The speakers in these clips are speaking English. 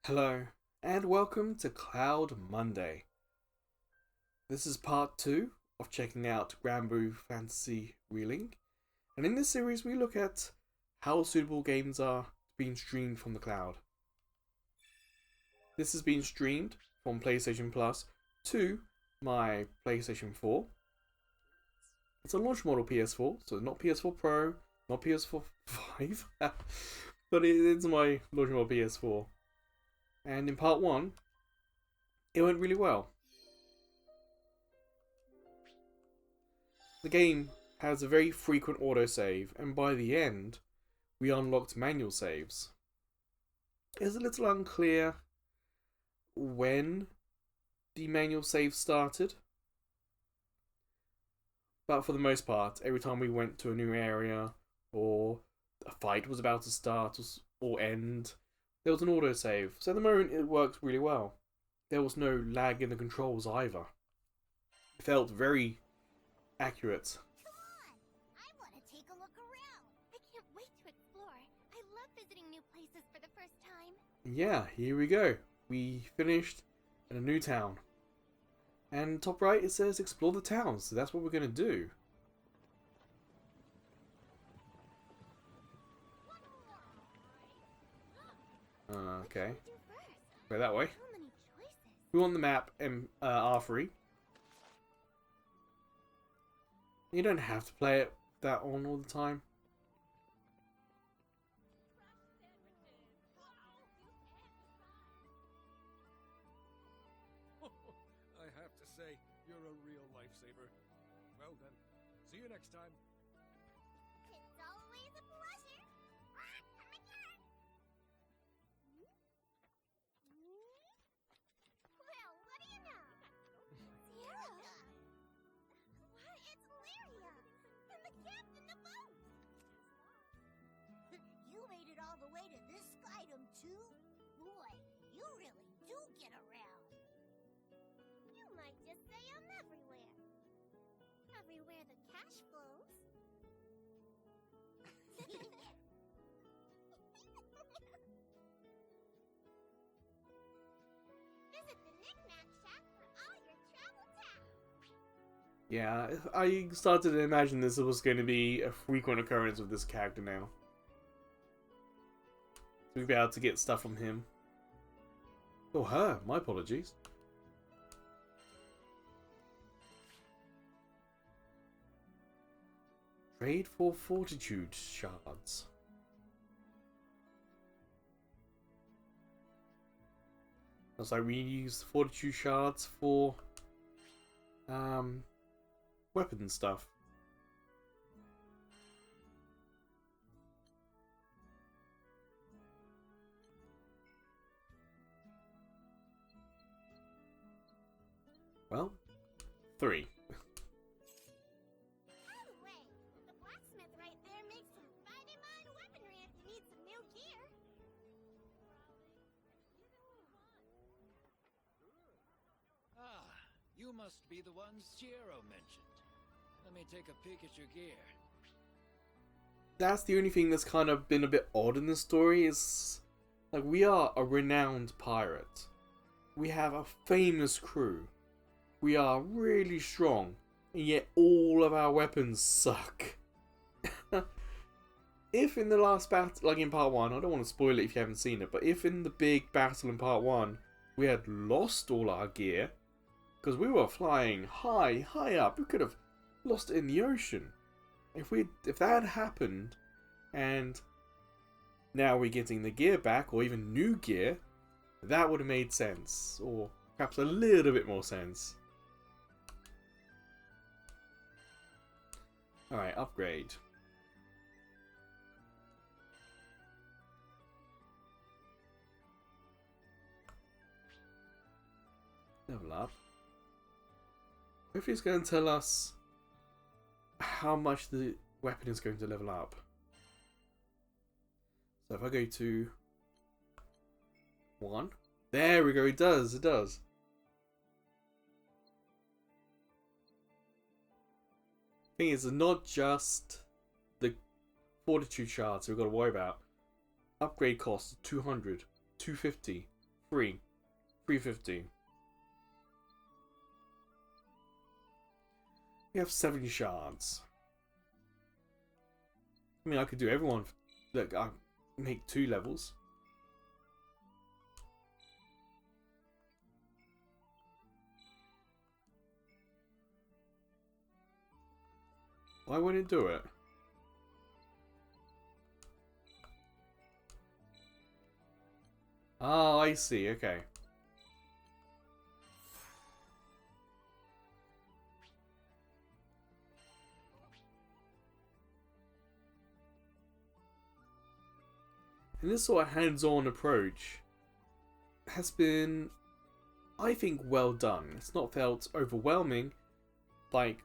Hello, and welcome to Cloud Monday. This is part 2 of checking out Granblue Fantasy Relink, and in this series we look at how suitable games are being streamed from the cloud. This has been streamed from PlayStation Plus to my PlayStation 4. It's a launch model PS4, so not PS4 Pro, not PS4 5, but it's my launch model PS4. And in part 1, it went really well. The game has a very frequent autosave, and by the end, we unlocked manual saves. It's a little unclear when the manual save started, but for the most part, every time we went to a new area, or a fight was about to start or end, there was an autosave, so at the moment it worked really well. There was no lag in the controls either. It felt very accurate. Come on! I want to take a look around. I can't wait to explore. I love visiting new places for the first time. Yeah, here we go. We finished in a new town. And top right it says explore the town, so that's what we're going to do. Okay. Go that way. So many choices. We want the map R3. You don't have to play it that on all the time. I have to say, you're a real lifesaver. Well then, see you next time. It's always a pleasure. Come again. Well, what do you know? Sierra? What? It's Lyria. And the captain of boat. You made it all the way to this Skydom too? Boy, you really do get around. You might just say I'm everywhere. Everywhere the cash flows. Visit the Knick-Knack Shack for all your travel tech. Yeah, I started to imagine this was going to be a frequent occurrence with this character now. We'll be able to get stuff from him. Oh, her. My apologies. Trade for fortitude shards. Looks like we use fortitude shards for weapon stuff. Well, 3. By the way, the blacksmith right there makes some mighty fine weaponry if you need some new gear. Ah, you must be the one Sierra mentioned. Let me take a peek at your gear. That's the only thing that's kind of been a bit odd in the story is, like, we are a renowned pirate. We have a famous crew. We are really strong, and yet all of our weapons suck. If in the last battle, like in part 1, I don't want to spoil it if you haven't seen it, but if in the big battle in part 1, we had lost all our gear, because we were flying high up, we could have lost it in the ocean. If that had happened, and now we're getting the gear back, or even new gear, that would have made sense, or perhaps a little bit more sense. Alright, upgrade. Level up. Hopefully it's going to tell us how much the weapon is going to level up. So if I go to 1, there we go, it does. Thing is, it's not just the fortitude shards we've got to worry about. Upgrade costs 200, 250, Free. 350. We have 70 shards. I mean, I could do everyone. Look, I make 2 levels. Why wouldn't it do it? Oh, I see. Okay. And this sort of hands-on approach has been, I think, well done. It's not felt overwhelming, like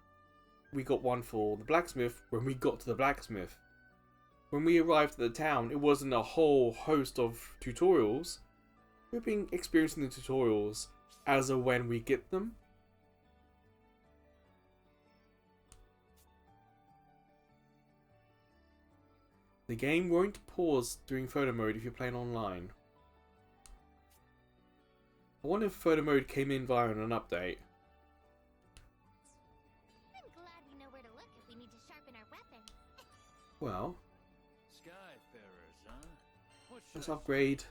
we got one for the blacksmith when we got to the blacksmith. When we arrived at the town, it wasn't a whole host of tutorials. We've been experiencing the tutorials as of when we get them. The game won't pause during photo mode if you're playing online. I wonder if photo mode came in via an update. I'm glad we know where to look if we need to sharpen our weapons. Well, Skyfarers, huh? What should let's I upgrade.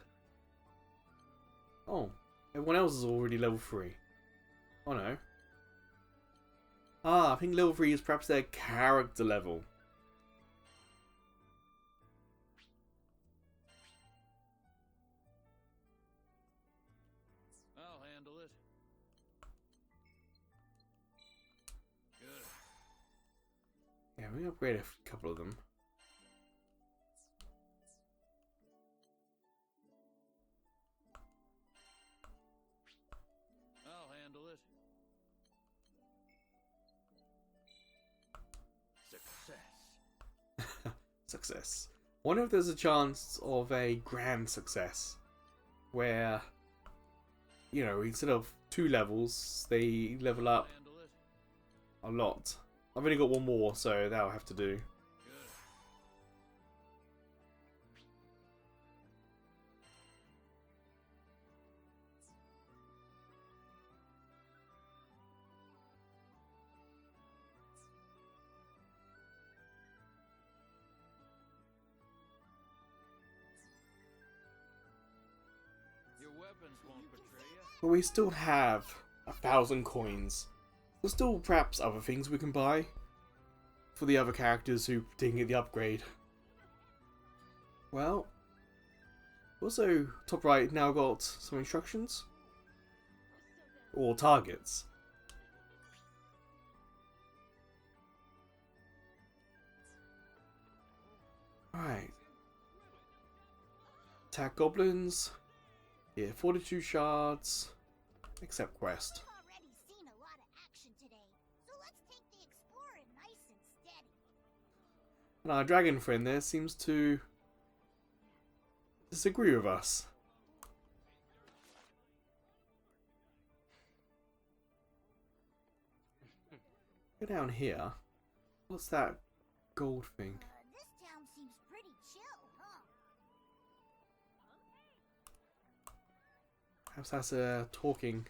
Oh, everyone else is already level 3. Oh no. Ah, I think level 3 is perhaps their character level. I'll handle it. Good. Yeah, we upgrade a couple of them. I'll handle it. Success. Success. Wonder if there's a chance of a grand success where, you know, instead of 2 levels, they level I'll up handle it. a lot. I've only got 1 more, so that'll have to do. Good. Your weapons won't betray you. But we still have 1,000 coins. There's still perhaps other things we can buy for the other characters who didn't get the upgrade. Well, also top right now got some instructions or targets. Right. Attack goblins. Yeah, 42 shards. Accept quest. We've already seen a lot of action today, so let's take the explorer nice and steady. And our dragon friend there seems to disagree with us. Go down here. What's that gold thing? This town seems pretty chill, huh? Perhaps that's talking.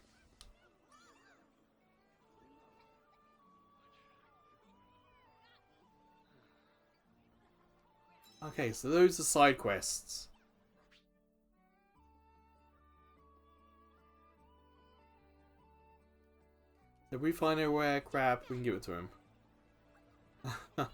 Okay, so those are side quests. If we find a rare crab, we can give it to him. But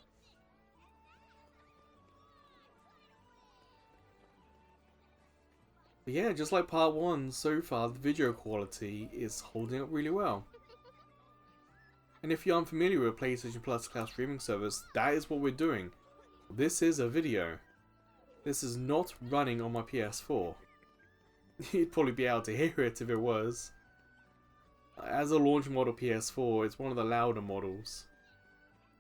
yeah, just like part 1, so far the video quality is holding up really well. And if you aren't familiar with PlayStation Plus cloud streaming service, that is what we're doing. This is a video. This is not running on my PS4. You'd probably be able to hear it if it was. As a launch model PS4, it's one of the louder models.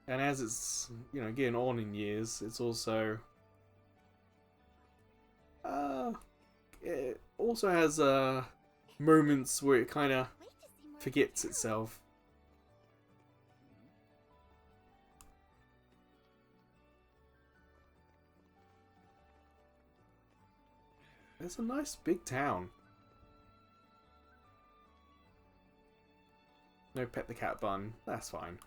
And as it's, you know, getting on in years, it's also... it also has moments where it kind of Wait to see more forgets of the town. itself. It's a nice big town. no pet the cat bun. That's fine.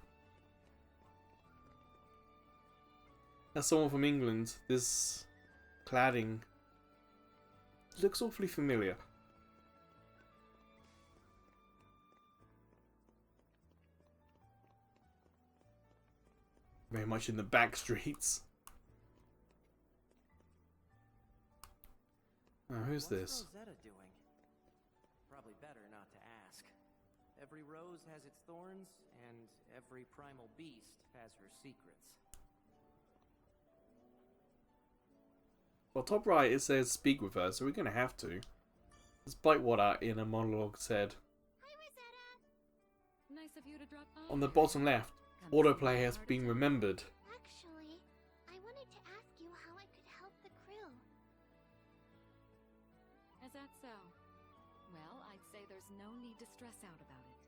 As someone from England, this cladding looks awfully familiar. Very much in the back streets. Oh, who's this? What's Rosetta doing? Probably better not to ask. Every rose has its thorns, and every primal beast has her secrets. Well, top right it says speak with her, so we're gonna have to. Despite what our inner monologue said. Hi, Rosetta. Nice of you to drop by. On the bottom left, autoplay has been remembered. Actually, I wanted to ask you how I could help the crew. Is that so? Well, I'd say there's no need to stress out about it.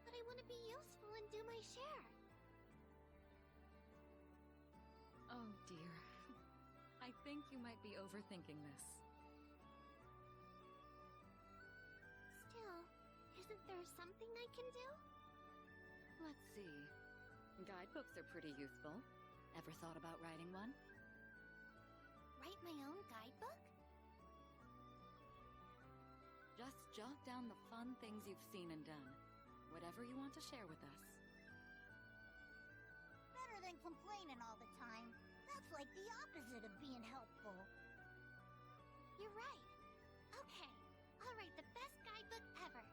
But I want to be useful and do my share. Oh dear. I think you might be overthinking this. Still, isn't there something I can do? Let's see. Guidebooks are pretty useful. Ever thought about writing one? Write my own guidebook? Just jot down the fun things you've seen and done. Whatever you want to share with us. Better than complaining all the time. That's like the opposite of being helpful. You're right. Okay, I'll write the best guidebook ever.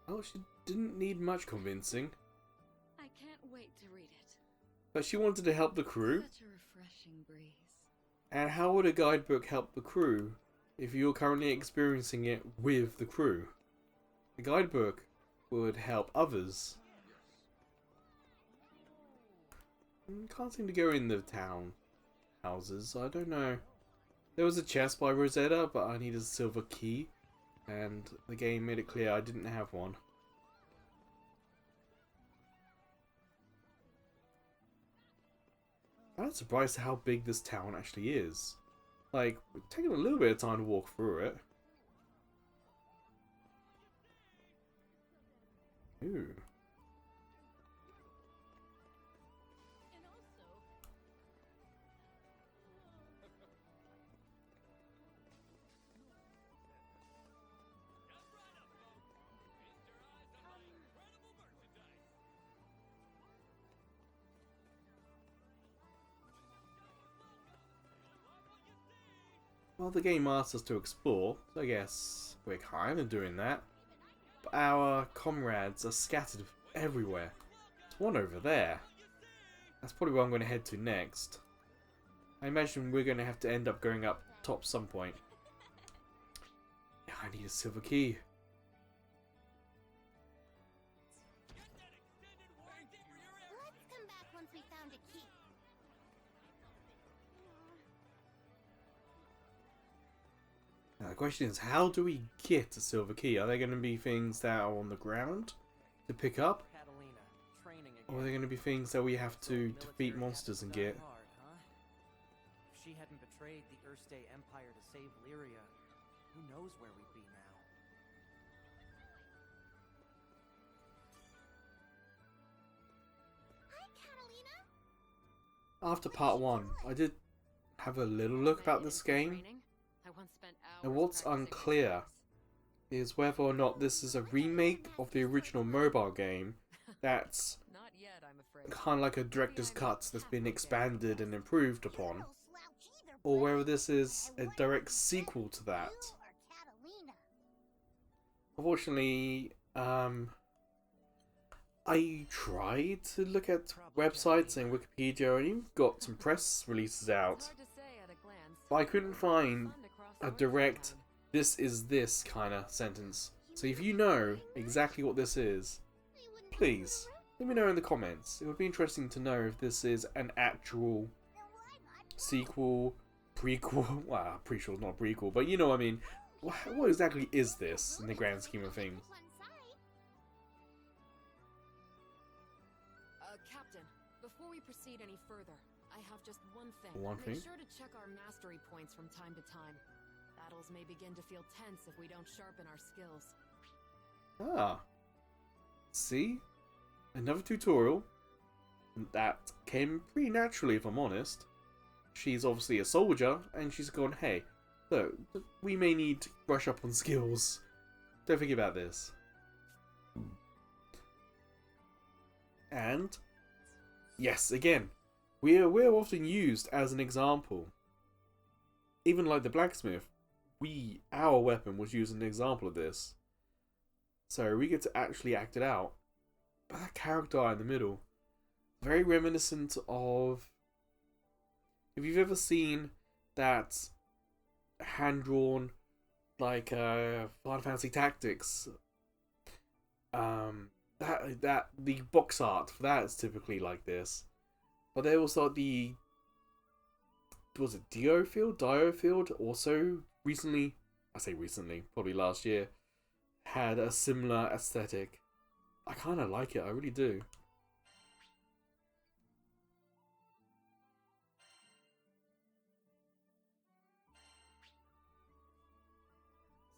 Oh, she didn't need much convincing. I can't wait to read it. But she wanted to help the crew. Such a refreshing breeze. And how would a guidebook help the crew if you're currently experiencing it with the crew? The guidebook would help others. Can't seem to go in the town houses. I don't know. There was a chest by Rosetta, but I needed a silver key. And the game made it clear I didn't have one. I'm surprised at how big this town actually is. Like, we're taking a little bit of time to walk through it. Ooh. Well, the game asks us to explore, so I guess we're kind of doing that. But our comrades are scattered everywhere. There's one over there. That's probably where I'm going to head to next. I imagine we're going to have to end up going up top some point. Yeah, I need a silver key. Let's come back once we found a key. Now, the question is, how do we get a silver key? Are there going to be things that are on the ground to pick up? Catalina, training again. Or are there going to be things that we have to defeat monsters and get? Hard, huh? If she hadn't betrayed the Erste Empire to save Lyria, who knows where we'd be now? Hi, Catalina. After part 1, I did have a little look about this game. And what's unclear is whether or not this is a remake of the original mobile game that's Not yet, I'm afraid. kind of like a director's cut that's been expanded and improved upon, No slouch either, or whether buddy. this is a And what direct about sequel to that. you or Catalina? Unfortunately, I tried to look at websites and Wikipedia and even got some press releases out, but I couldn't find a direct "this is this" kind of sentence. So if you know exactly what this is, We wouldn't please let me know in the comments. It would be interesting to know if this is an actual know why not. sequel, prequel. Well, I'm pretty sure it's not a prequel, but you know what I mean. What exactly is this in the grand scheme of things? One side. Captain, before we proceed any further, I have just one thing. One thing? Make sure to check our mastery points from time to time. Battles may begin to feel tense if we don't sharpen our skills. Ah. See? Another tutorial that came pretty naturally, if I'm honest. She's obviously a soldier, and she's gone, hey, look, we may need to brush up on skills. Don't forget about this. And, yes, again, we're often used as an example. Even like the blacksmith, our weapon was used as an example of this. So we get to actually act it out. But that character in the middle, very reminiscent of, if you've ever seen that hand-drawn, like, Final Fantasy Tactics, that the box art for that is typically like this. But there was like was it Dio Field also recently, I say recently, probably last year, had a similar aesthetic. I kind of like it, I really do.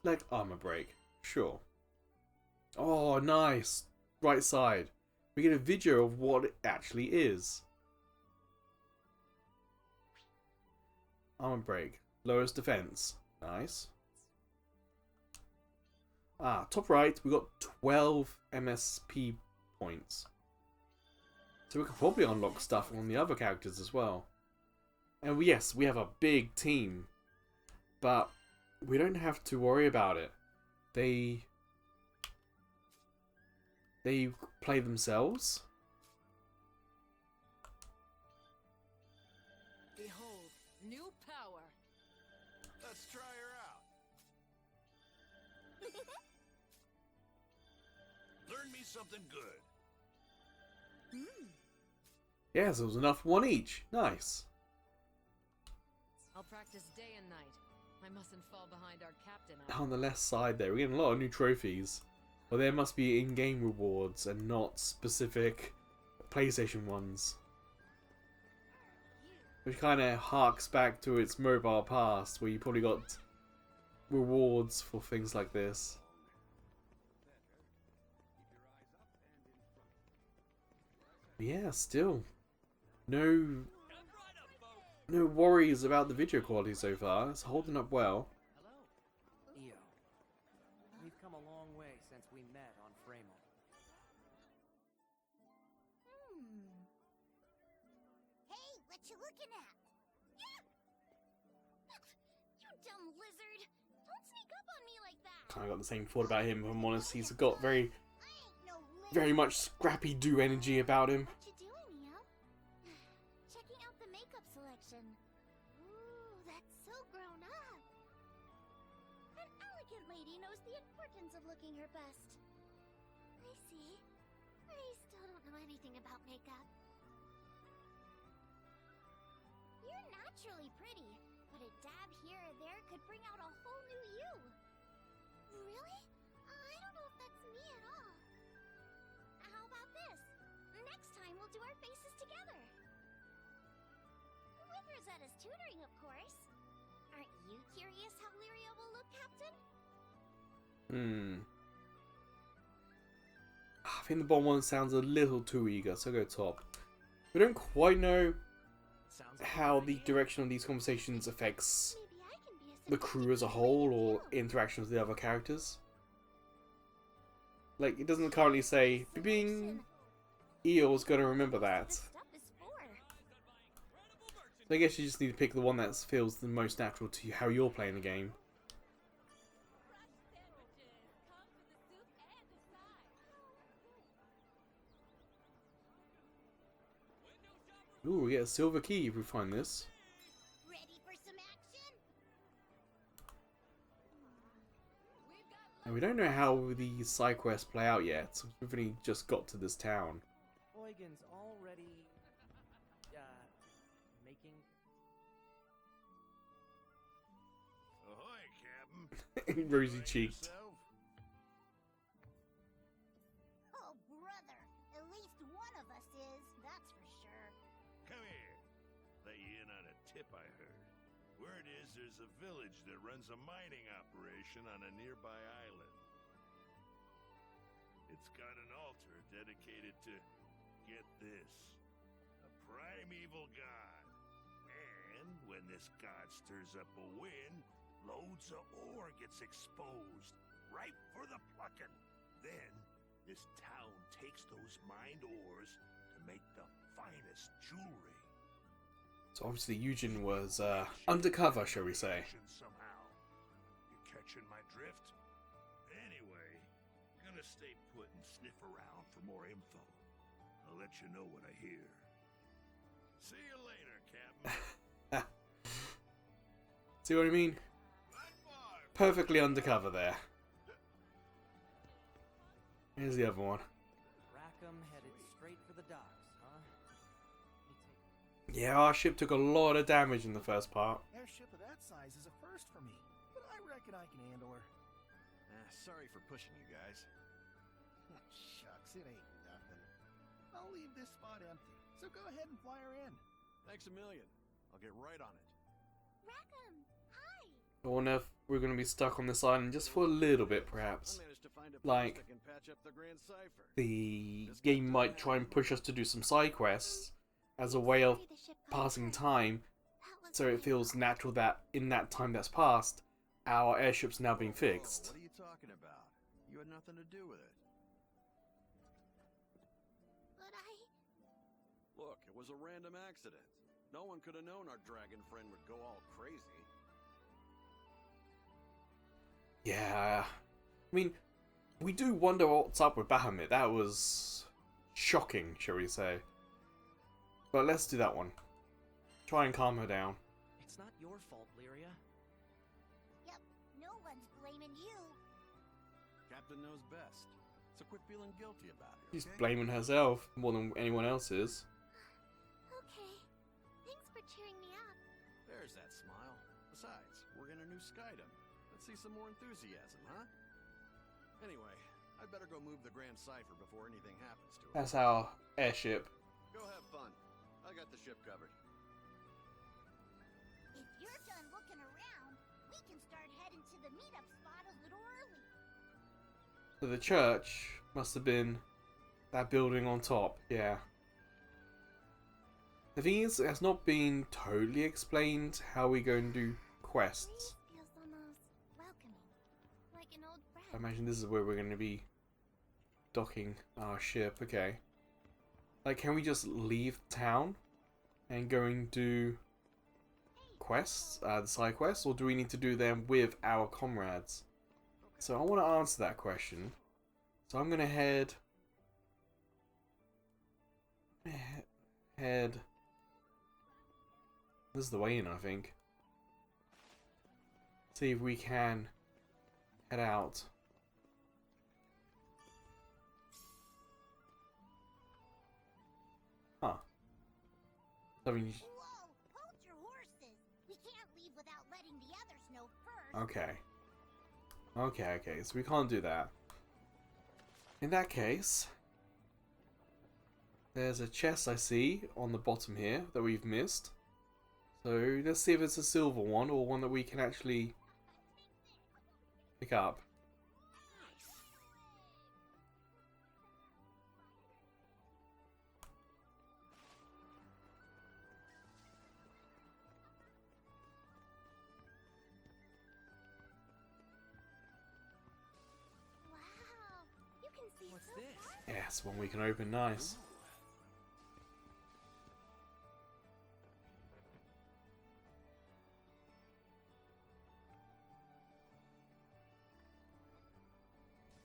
Select armor break, sure. Oh, nice. Right side. We get a video of what it actually is. Armor break. Lowest defense. Nice. Ah, top right, we got 12 MSP points. So we could probably unlock stuff on the other characters as well. And yes, we have a big team. But we don't have to worry about it. They play themselves. Behold, new power. Let's try her out. Learn me something good. Yes, it was enough one each. Nice. I'll practice day and night. I mustn't fall behind our captain. On the left side there, we're getting a lot of new trophies. Well, there must be in-game rewards and not specific PlayStation ones. Which kind of harks back to its mobile past, where you probably got rewards for things like this. But yeah, still. No worries about the video quality so far. It's holding up well. Hello, Io. We've come a long way since we met on Framo. Hey, what you looking at? Yeah! You dumb lizard! Don't sneak up on me like that! Kind of got the same thought about him, if I'm honest. He's got very, I ain't no lizard! very much Scrappy-Doo energy about him. What you doing, Neo? Checking out the makeup selection. Ooh, that's so grown up. An elegant lady knows the importance of looking her best. I see. I still don't know anything about makeup. You're naturally pretty, but a dab here or there could bring out a whole new you. Really? I don't know if that's me at all. How about this? Next time we'll do our faces together. With Rosetta's tutoring, of course. Aren't you curious how Lyria will look, Captain? I think the bottom one sounds a little too eager, so go top. We don't quite know how the direction of these conversations affects Maybe I can be a the crew as a whole or interactions with the other characters. Like, it doesn't currently say, being Eo's gonna remember that. Stuff is for. So I guess you just need to pick the one that feels the most natural to how you're playing the game. Ooh, we get a silver key if we find this. Ready for some action? And we don't know how the side quests play out yet. We've only just got to this town. Eugen's already, making... Ahoy, Captain. Rosy Enjoying cheeked. yourself? Oh, brother. At least one of us is, that's for sure. Come here. Let you in on a tip I heard. Word is there's a village that runs a mining operation on a nearby island. It's got an altar dedicated to, get this, a primeval god. And when this god stirs up a wind, loads of ore gets exposed, ripe for the plucking. Then, this town takes those mined ores to make the finest jewelry. So obviously Eugen was undercover, shall we say. Somehow. You catching my drift? Anyway, gonna stay put and sniff around for more info. I'll let you know what I hear. See you later, Captain. See what I mean? Perfectly undercover there. Here's the other one. Rackham headed straight for the docks, huh? Yeah, our ship took a lot of damage in the first part. Airship of that size is a first for me, but I reckon I can handle her. Sorry for pushing you guys. Shucks, it ain't nothing. I'll leave this spot empty, so go ahead and fly her in. Thanks a million. I'll get right on it. Rackham, hi! I wonder if we're going to be stuck on this island just for a little bit, perhaps. I managed to find a Like, place that can patch up the Grand Cipher. the game might try and push us to do some side quests as a way of passing time, so it feels natural that in that time that's passed, our airship's now being fixed. What are you talking about? You had nothing to do with it. But Look, it was a random accident. No one could have known our dragon friend would go all crazy. Yeah, I mean, we do wonder what's up with Bahamut. That was shocking, shall we say. But let's do that one. Try and calm her down. It's not your fault, Lyria. Yep, no one's blaming you. Captain knows best. So quit feeling guilty about it. She's okay? blaming herself more than anyone else is. Okay, thanks for cheering me up. There's that smile. Besides, we're in a new skydom. Let's see some more enthusiasm, huh? Anyway, I'd better go move the Grand Cipher before anything happens to it. That's our airship. Go have fun. I got the ship covered. If you're done looking around, we can start heading to the meetup spot a little early. So the church must have been that building on top, yeah. The thing is, it's not been totally explained how we go and do quests. This feels almost welcoming, like an old friend. I imagine this is where we're going to be docking our ship, okay. Like, can we just leave town and go and do quests, the side quests, or do we need to do them with our comrades? So I want to answer that question. So I'm going to head... This is the way in, I think. See if we can head out. Huh. I mean, Whoa, hold your horses. We can't leave without letting the others know first. okay. Okay, so we can't do that. In that case, there's a chest I see on the bottom here that we've missed. So let's see if it's a silver one or one that we can actually pick up. Wow, you can see What's so this? far. Yes, one we can open, nice.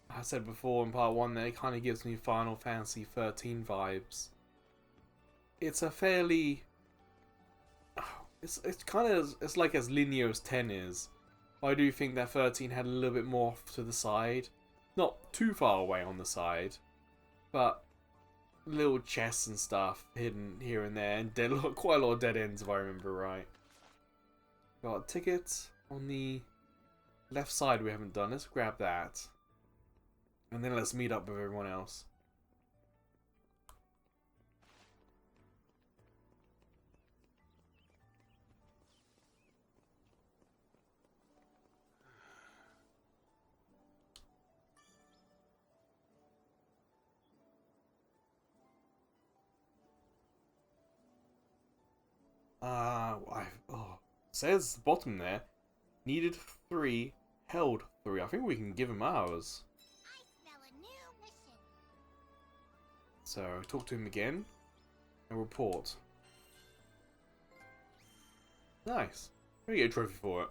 I said before in part 1 that it kind of gives me Final Fantasy 13 vibes. It's a fairly... It's kind of it's like as linear as 10 is. I do think that 13 had a little bit more off to the side. Not too far away on the side. But little chests and stuff hidden here and there. And quite a lot of dead ends if I remember right. Got a ticket on the left side we haven't done. Let's grab that. And then let's meet up with everyone else. Says the bottom there. Needed 3, held 3. I think we can give him ours. I smell a new mission. So talk to him again and report. Nice. We get a trophy for it.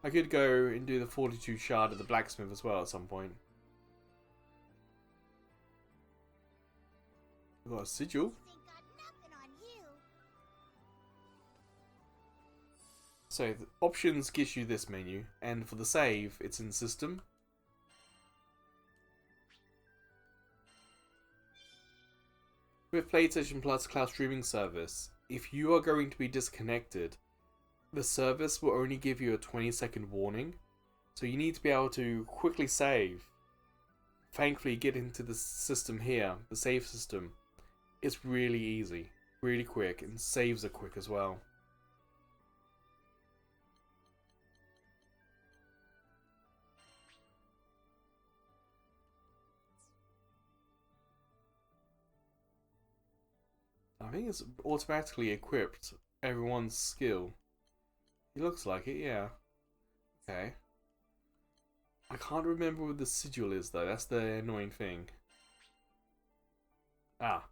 I could go and do the 42 shard at the blacksmith as well at some point. We've got a sigil. Ain't got nothing on you. So the options gives you this menu, and for the save, it's in system. With PlayStation Plus Cloud Streaming Service, if you are going to be disconnected, the service will only give you a 20-second warning, so you need to be able to quickly save. Thankfully, get into the system here, the save system. It's really easy, really quick, and saves are quick as well. I think it's automatically equipped everyone's skill. It looks like it, yeah. Okay. I can't remember what the sigil is though, that's the annoying thing. Ah.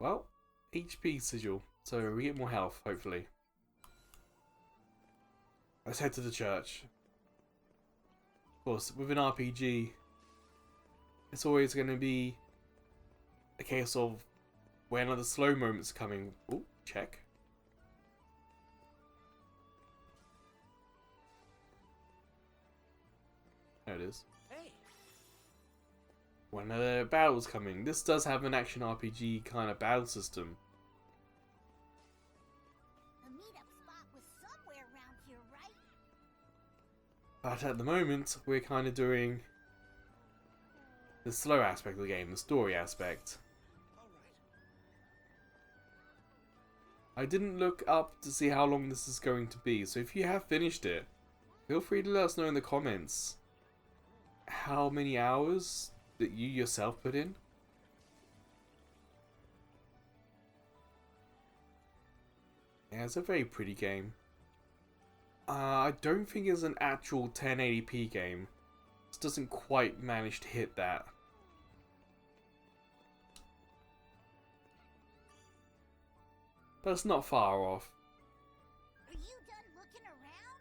Well, HP sigil, so we get more health, hopefully. Let's head to the church. Of course, with an RPG, it's always going to be a case of when are the slow moments coming. Oh, check. There it is. Hey, When are the battles coming? This does have an action RPG kind of battle system. The meetup spot was somewhere around here, right? But at the moment, we're kind of doing the slow aspect of the game, the story aspect. I didn't look up to see how long this is going to be, so if you have finished it, feel free to let us know in the comments how many hours that you yourself put in. Yeah, it's a very pretty game. I don't think it's an actual 1080p game. This doesn't quite manage to hit that. But it's not far off. Are you done looking around?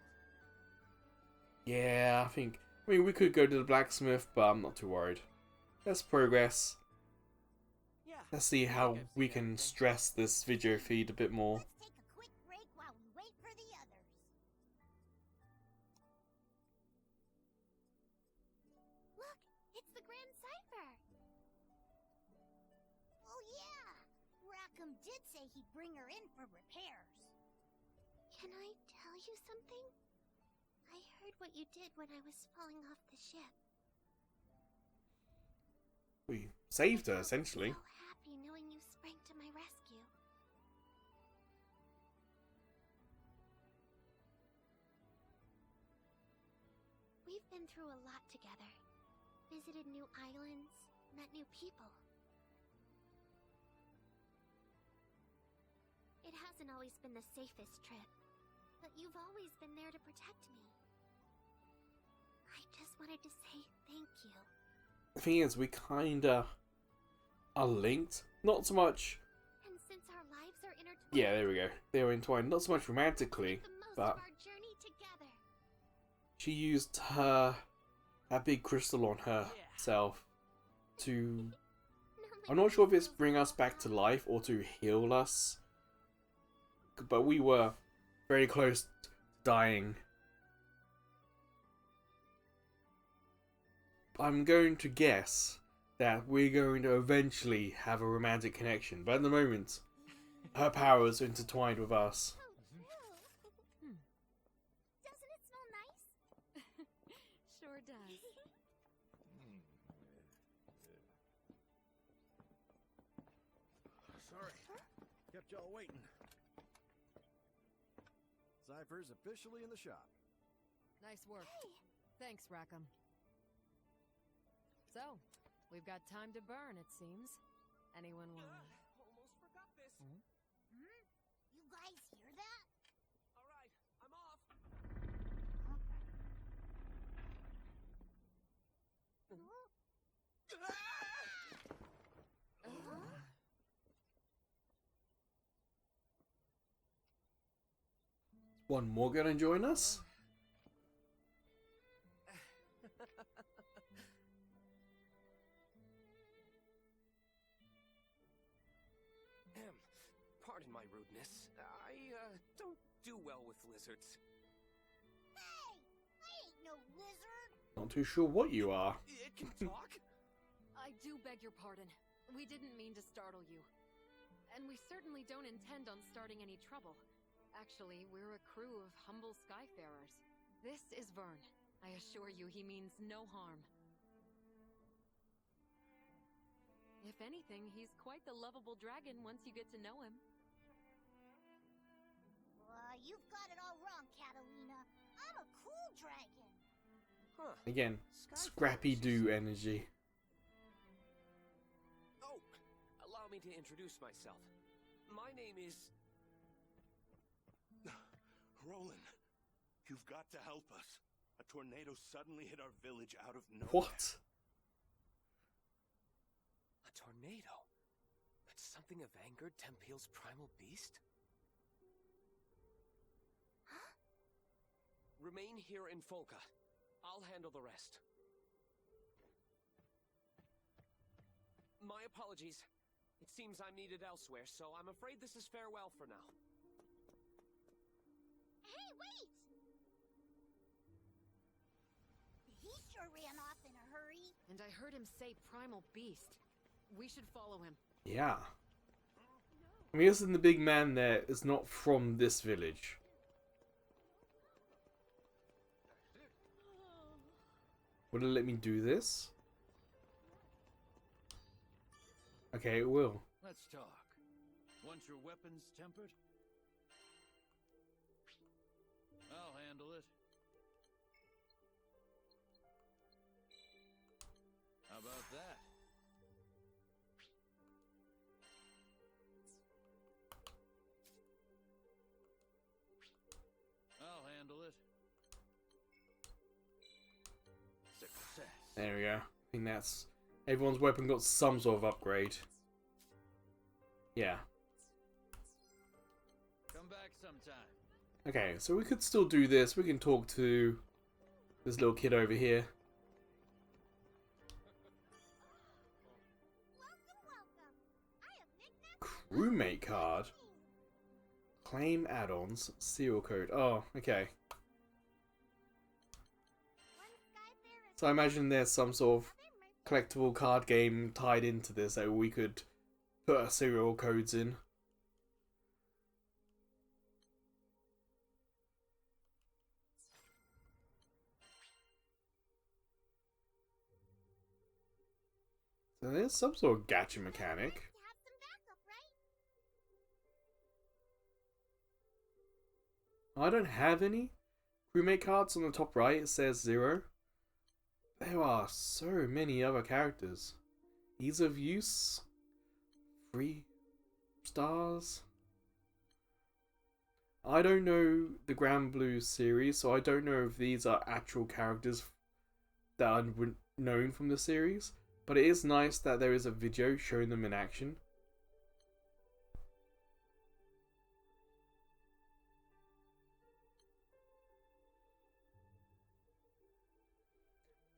Yeah, I mean, we could go to the blacksmith, but I'm not too worried. Let's progress. yeah. Let's see how we can stress this video feed a bit more. Let's take a quick break while we wait for the others. Look, it's the Grand Cipher. Oh yeah, Rackham did say he'd bring her in for repairs. Can I tell you something? I heard what you did when I was falling off the ship. We saved her, essentially. So happy knowing you sprang to my rescue. We've been through a lot together. Visited new islands, met new people. It hasn't always been the safest trip, but you've always been there to protect me. I just wanted to say thank you. The thing is, we kinda are linked. Not so much. And since our lives are intertwined, Yeah, there we go. They're entwined. Not so much romantically, the most but of our journey together. she used that big crystal on herself to. I'm not sure if it's bring us back to life or to heal us. But we were very close to dying. I'm going to guess that we're going to eventually have a romantic connection, but at the moment, her powers are intertwined with us. Oh, doesn't it smell nice? Sure does. Sorry. Kept y'all waiting. Cypher's officially in the shop. Nice work. Thanks, Rackham. So, we've got time to burn, it seems. Anyone want... Almost forgot this. Hmm? You guys hear that? All right, I'm off. One more gonna join us? Pardon my rudeness. I don't do well with lizards. Hey! I ain't no lizard! Not too sure what you are. It can talk? I do beg your pardon. We didn't mean to startle you. And we certainly don't intend on starting any trouble. Actually, we're a crew of humble skyfarers. This is Vern. I assure you he means no harm. If anything, he's quite the lovable dragon once you get to know him. You've got it all wrong, Catalina. I'm a cool dragon. Huh. Again, Scrappy-Doo energy. Oh, allow me to introduce myself. My name is... Roland, you've got to help us. A tornado suddenly hit our village out of nowhere. What? A tornado? Could something have angered Tempeal's primal beast? Huh? Remain here in Folka. I'll handle the rest. My apologies. It seems I'm needed elsewhere, so I'm afraid this is farewell for now. Hey, wait! He sure ran off in a hurry. And I heard him say primal beast. We should follow him. Yeah. I'm guessing the big man there is not from this village. Would it let me do this? Okay, it will. Let's talk. Want your weapons tempered? I'll handle it. How about that? I'll handle it. Success. There we go. I think that's... Everyone's weapon got some sort of upgrade. Yeah. Come back sometime. Okay, so we could still do this. We can talk to this little kid over here. Crewmate card. Claim add-ons. Serial code. Oh, okay. So I imagine there's some sort of collectible card game tied into this that we could put our serial codes in. So there's some sort of gacha mechanic. I don't have any crewmate cards. On the top right it says 0. There are so many other characters. Ease of use. 3 stars. I don't know the Granblue series, so I don't know if these are actual characters that are known from the series. But it is nice that there is a video showing them in action.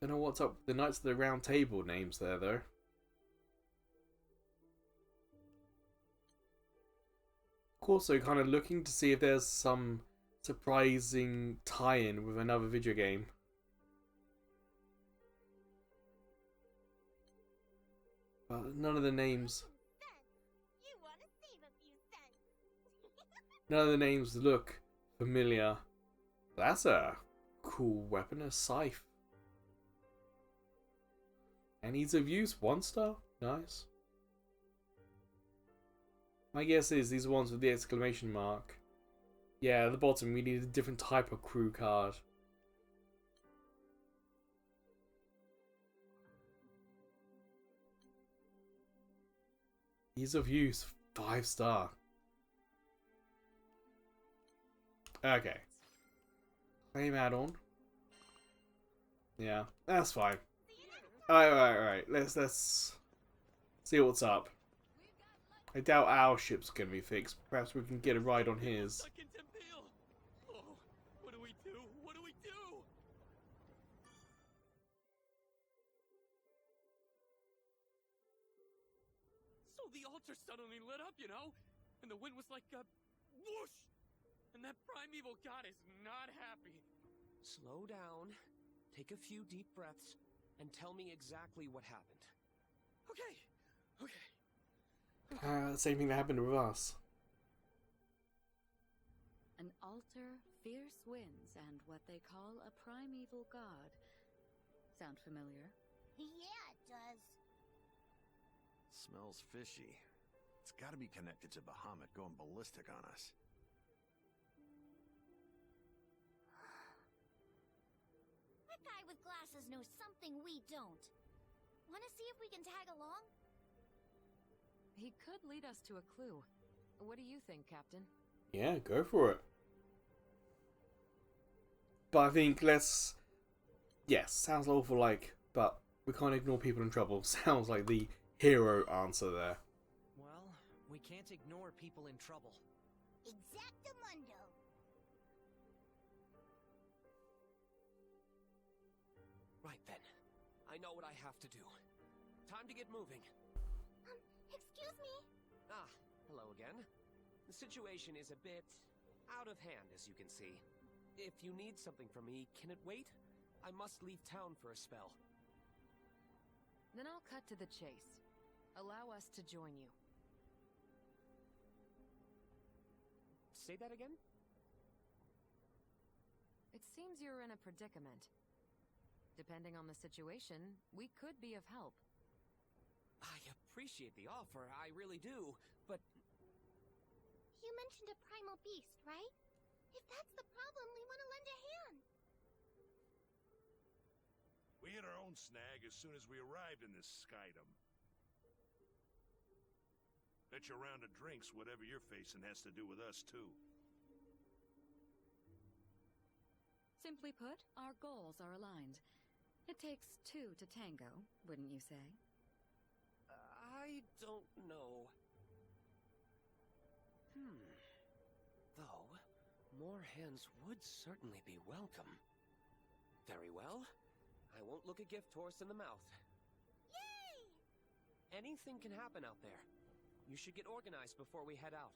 Don't know what's up with the Knights of the Round Table names there, though. Also, kind of looking to see if there's some surprising tie-in with another video game. But none of the names... None of the names look familiar. That's a cool weapon, a scythe. And ease of use, 1 star. Nice. My guess is these are ones with the exclamation mark. Yeah, at the bottom we need a different type of crew card. Ease of use, 5-star. Okay. Claim add-on. Yeah, that's fine. Alright. Let's see what's up. I doubt our ship's gonna be fixed. Perhaps we can get a ride on his. Oh, what do we do? What do we do? So the altar suddenly lit up, you know? And the wind was like a whoosh! And that primeval god is not happy. Slow down, take a few deep breaths, and tell me exactly what happened. Okay. Same thing that happened with us. An altar, fierce winds, and what they call a primeval god. Sound familiar? Yeah, it does. Smells fishy. It's gotta be connected to Bahamut going ballistic on us. That guy with glasses knows something we don't. Wanna see if we can tag along? He could lead us to a clue. What do you think, Captain? Yeah, go for it. But I think let's... Yes, sounds awful like, but we can't ignore people in trouble. Sounds like the hero answer there. Well, we can't ignore people in trouble. Exactamundo. Right then. I know what I have to do. Time to get moving. Excuse me? Ah, hello again. The situation is a bit out of hand, as you can see. If you need something from me, can it wait? I must leave town for a spell. Then I'll cut to the chase. Allow us to join you. Say that again? It seems you're in a predicament. Depending on the situation, we could be of help. I appreciate the offer, I really do, but... You mentioned a primal beast, right? If that's the problem, we want to lend a hand. We hit our own snag as soon as we arrived in this skydom. Bet your round of drinks whatever you're facing has to do with us, too. Simply put, our goals are aligned. It takes two to tango, wouldn't you say? I don't know. Though, more hands would certainly be welcome. Very well. I won't look a gift horse in the mouth. Yay! Anything can happen out there. You should get organized before we head out.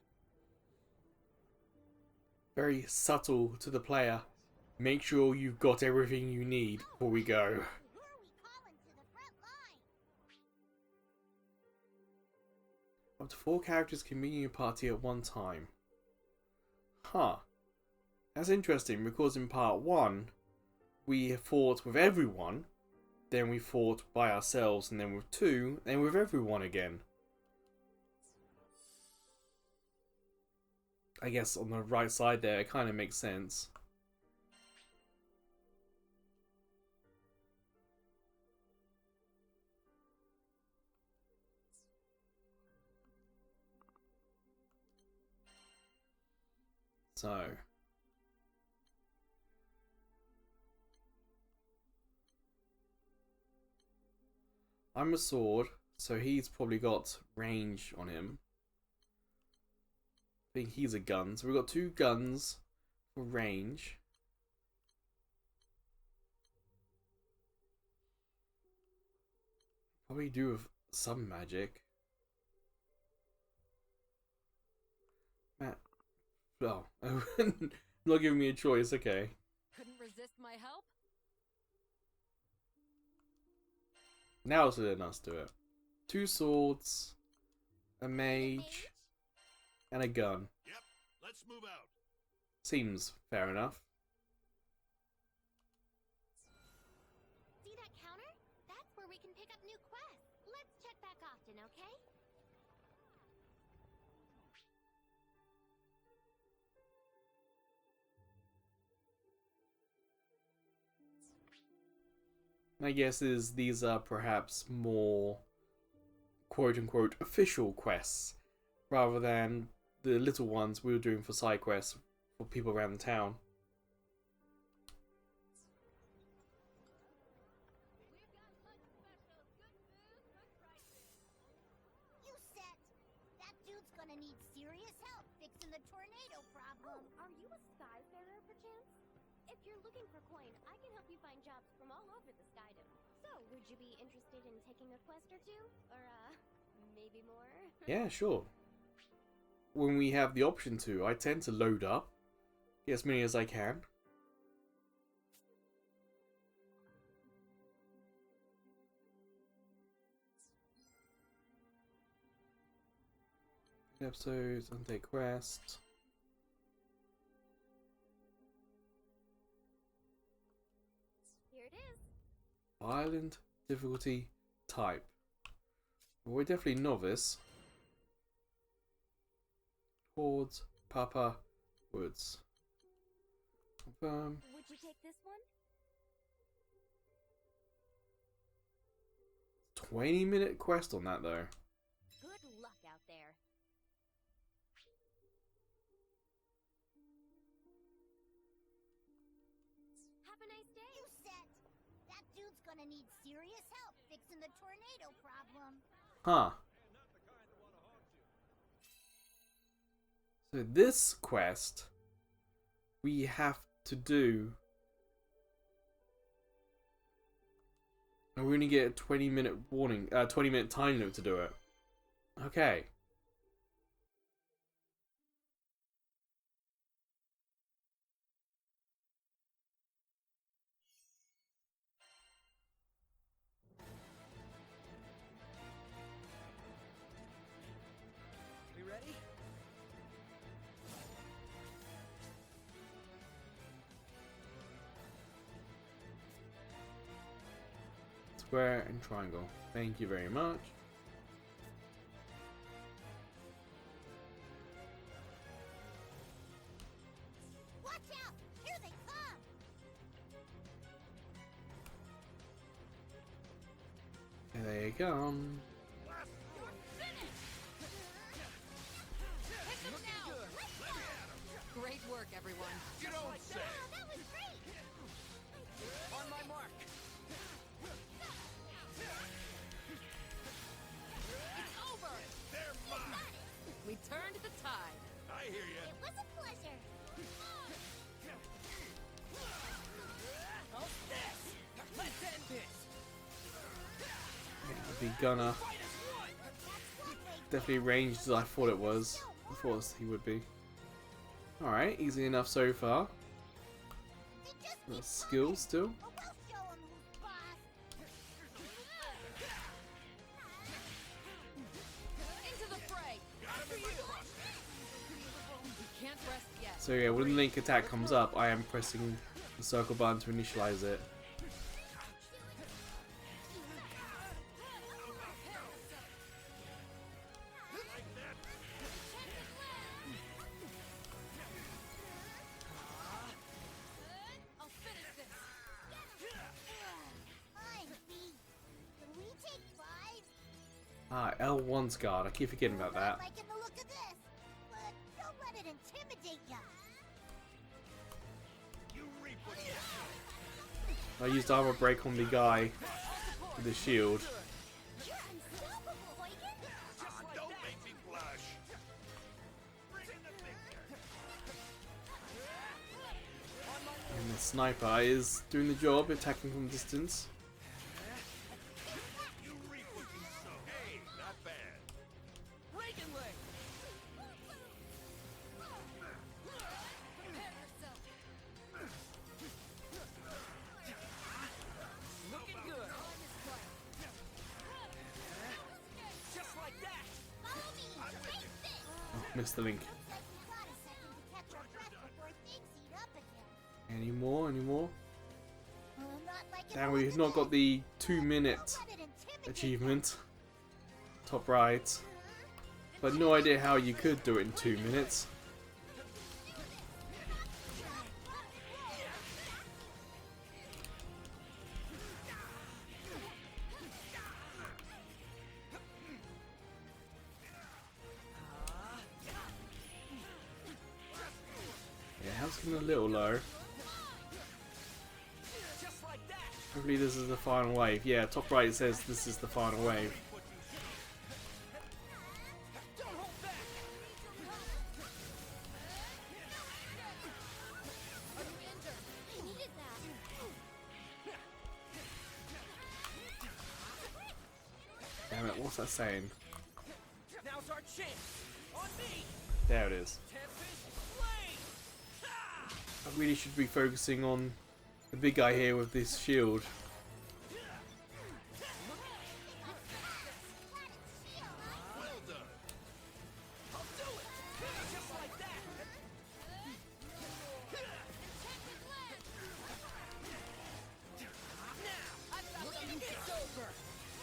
Very subtle to the player. Make sure you've got everything you need before we go. Who are we calling to the front line? Up to 4 characters can be in your party at one time. Huh. That's interesting because in part 1, we fought with everyone, then we fought by ourselves, and then with 2, and with everyone again. I guess on the right side there, it kind of makes sense. So... I'm a sword, so he's probably got range on him. I think he's a gun. So we've got 2 guns for range. Probably do with some magic. Matt. Oh, not giving me a choice, okay. Couldn't resist my help? Now it's letting us do it. 2 swords, a mage, and a gun. Yep, let's move out. Seems fair enough. See that counter? That's where we can pick up new quests. Let's check back often, okay? My guess is these are perhaps more quote-unquote official quests, rather than the little ones we were doing for side quests for people around the town. You set. That dude's gonna need serious help fixing the tornado problem. Oh, are you a Skyfarer, perchance? If you're looking for coin, I can help you find jobs from all over the Skydom. So, would you be interested in taking a quest or two? Or, maybe more? Yeah, sure. When we have the option to, I tend to load up, get as many as I can. Episodes, untake quest. Here it is. Island difficulty type. Well, we're definitely novice. Hordes, Papa, Woods. Confirm. Would you take this one? 20-minute quest on that though. Good luck out there. Have a nice day. You set. That dude's gonna need serious help fixing the tornado problem. Huh. So this quest we have to do, and we only get a 20-minute warning, 20-minute time limit to do it. Okay. We ready? Square and triangle. Thank you very much. Watch out! Here they come! Here they come. Great work, everyone. You don't say. Oh, that was great! On my mark. It's over. They're mine. We turned the tide. I hear you. It was a pleasure. How's this? Let's end this. The gunner. Definitely ranged as I thought it was. I thought he would be. Alright, easy enough so far. Skill still. But we'll show 'em who's boss. Into the fray. After you. We can't rest yet. So yeah, when the link attack comes up, I am pressing the circle button to initialize it. I'll finish this. I'm beat. Can we take 5? Ah, L1's guard. I keep forgetting about that. Not liking the look of this, but don't let it intimidate ya. You reap what you I used armor break on the guy with the shield. You're unstoppable, Huygen. Don't make me blush. Bring in the picture. And the sniper is doing the job, attacking from distance. You reap what you sow. Hey, not bad. Reagan leg. Prepare yourself. Looking good. Just like that. Follow me. Take this. Oh, missed the link. Looks like we got a second to catch our breath before things heat up again. Any more? Any more? Well, I'm not liking Now the we've look of not got this. the 2-minute Don't let it intimidate achievement. Top right. But no idea how you could do it in 2 minutes. It's getting a little low. Hopefully this is the final wave. Yeah, top right it says this is the final wave. Damn it, what's that saying? Now's our chance. On me. There it is. I really should be focusing on the big guy here with this shield.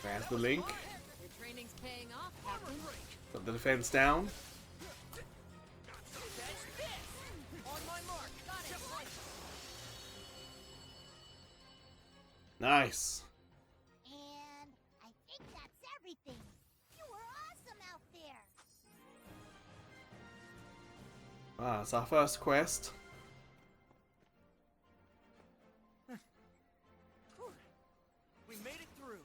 There's the link. Your training's paying off, Captain. Got the defense down. Nice. And I think that's everything. You were awesome out there. Ah, it's our first quest. We made it through.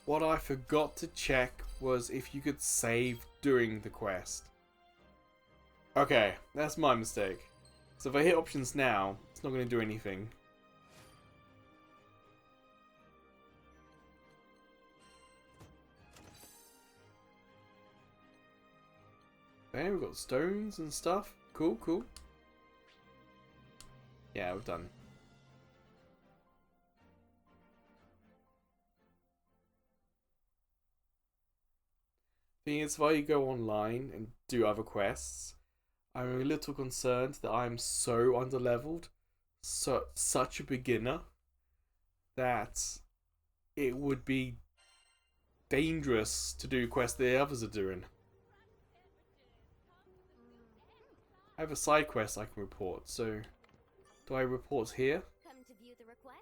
What I forgot to check was if you could save during the quest. Okay, that's my mistake. So if I hit options now, it's not going to do anything. Okay, we've got stones and stuff. Cool, cool. Yeah, we're done. Thing is, if I go online and do other quests, I'm a little concerned that I'm so underleveled, such a beginner, that it would be dangerous to do quests the others are doing. I have a side quest I can report, so do I report here? Come to view the requests?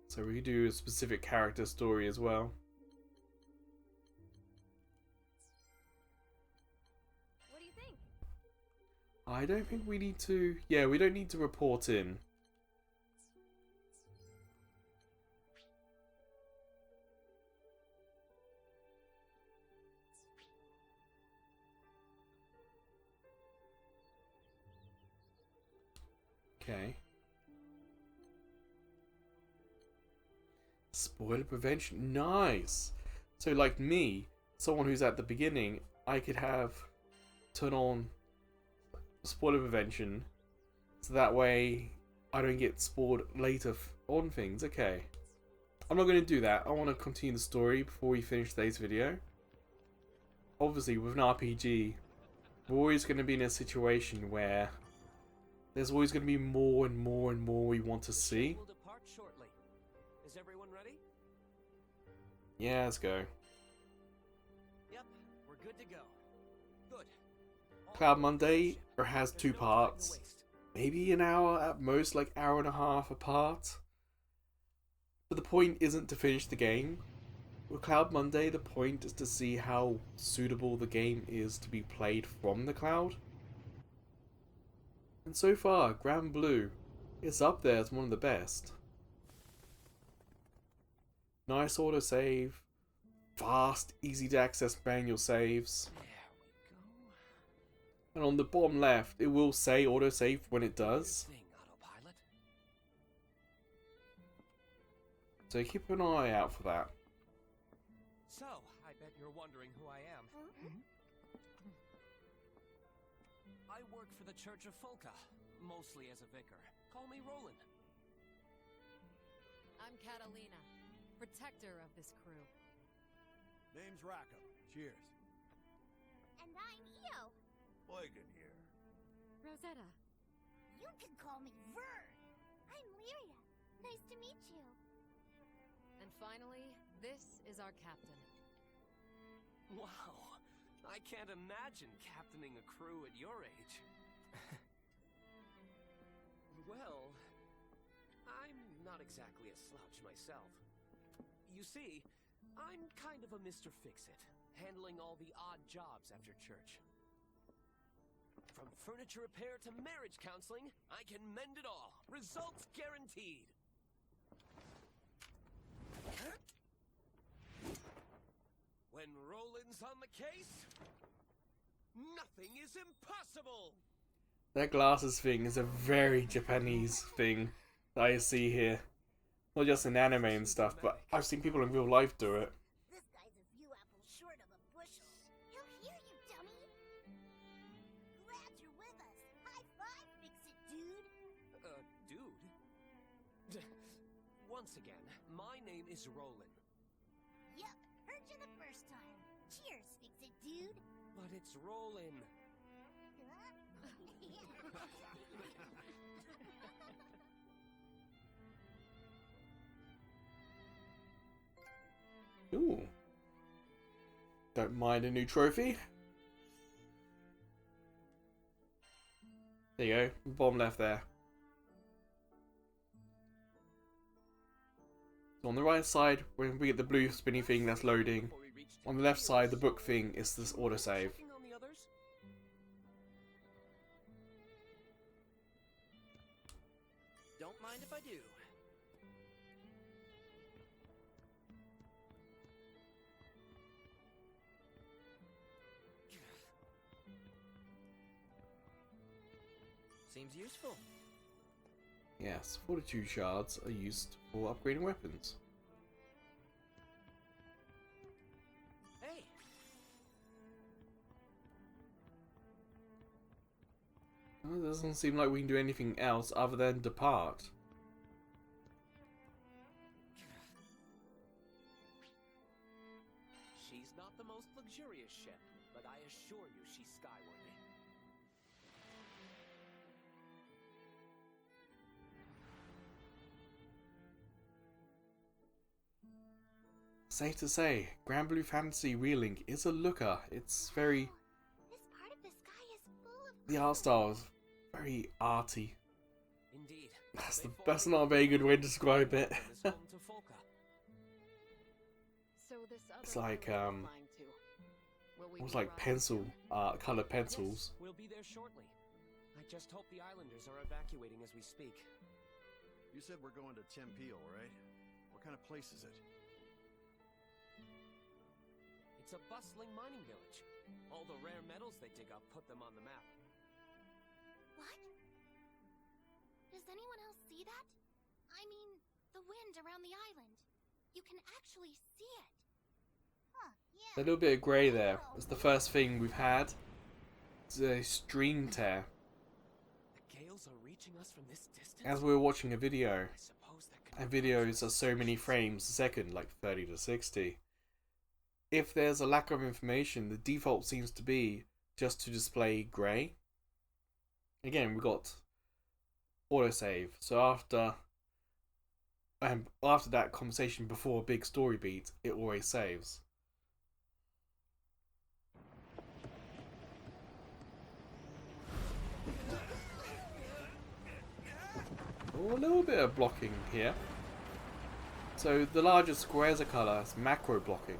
So we do a specific character story as well. What do you think? I don't think we need to... Yeah, we don't need to report in. Okay. Spoiler prevention. Nice! So like me, someone who's at the beginning, I could have turn on spoiler prevention so that way I don't get spoiled later on things. Okay. I'm not going to do that. I want to continue the story before we finish today's video. Obviously, with an RPG, we're always going to be in a situation where there's always going to be more and more and more we want to see. We'll depart shortly. Is everyone ready? Yeah, let's go. Yep, we're good to go. Good. Cloud Monday has two parts. Maybe an hour at most, like hour and a half apart. But the point isn't to finish the game. With Cloud Monday, the point is to see how suitable the game is to be played from the cloud. And so far, Granblue is up there as one of the best. Nice autosave, fast, easy to access manual saves. And on the bottom left, it will say autosave when it does. So keep an eye out for that. So, I bet you're wondering who I am. I work for the Church of Folka, mostly as a vicar. Call me Roland. I'm Catalina, protector of this crew. Name's Rackham. Cheers. And I'm Io. Eugen here. Rosetta. You can call me Vern. I'm Lyria. Nice to meet you. And finally, this is our captain. Wow, I can't imagine captaining a crew at your age. Well, I'm not exactly a slouch myself. You see, I'm kind of a Mr. Fix-It, handling all the odd jobs after church. From furniture repair to marriage counseling, I can mend it all. Results guaranteed. When Roland's on the case, nothing is impossible! That glasses thing is a very Japanese thing that I see here. Not just in anime and stuff, but I've seen people in real life do it. This guy's a few apples short of a bushel. He'll hear you, dummy. Glad you're with us. High five, Fix-It, dude. Dude? Once again, my name is Roland. Yep, heard you the first time. Cheers, Fix-It, dude. But it's Roland. Ooh. Don't mind a new trophy. There you go. Bottom left there. So on the right side, when we get the blue spinny thing that's loading. On the left side, the book thing is this autosave. Don't mind if I do. Seems useful. Yes, 42 shards are used for upgrading weapons. Hey! Well, it doesn't seem like we can do anything else other than depart. She's not the most luxurious ship, but I assure you she's skyworthy. Safe to say, Granblue Fantasy Relink is a looker. It's very... This part of the sky is full of... The art style is very arty. Indeed. That's not a very good way to describe it. It's like almost like pencil art, colored pencils. Yes, we'll be there shortly. I just hope the islanders are evacuating as we speak. You said we're going to Tempeal, right? What kind of place is it? It's a bustling mining village. All the rare metals they dig up put them on the map. What? Does anyone else see that? I mean, the wind around the island. You can actually see it. Huh, yeah. A little bit of grey there. It's the first thing we've had. It's a stream tear. The gales are reaching us from this distance. As we were watching a video, and videos are so many frames a second, like 30 to 60. If there's a lack of information, the default seems to be just to display grey. Again, we got autosave. So after that conversation before a big story beat, it always saves. Oh, a little bit of blocking here. So the larger squares of colour is macro blocking.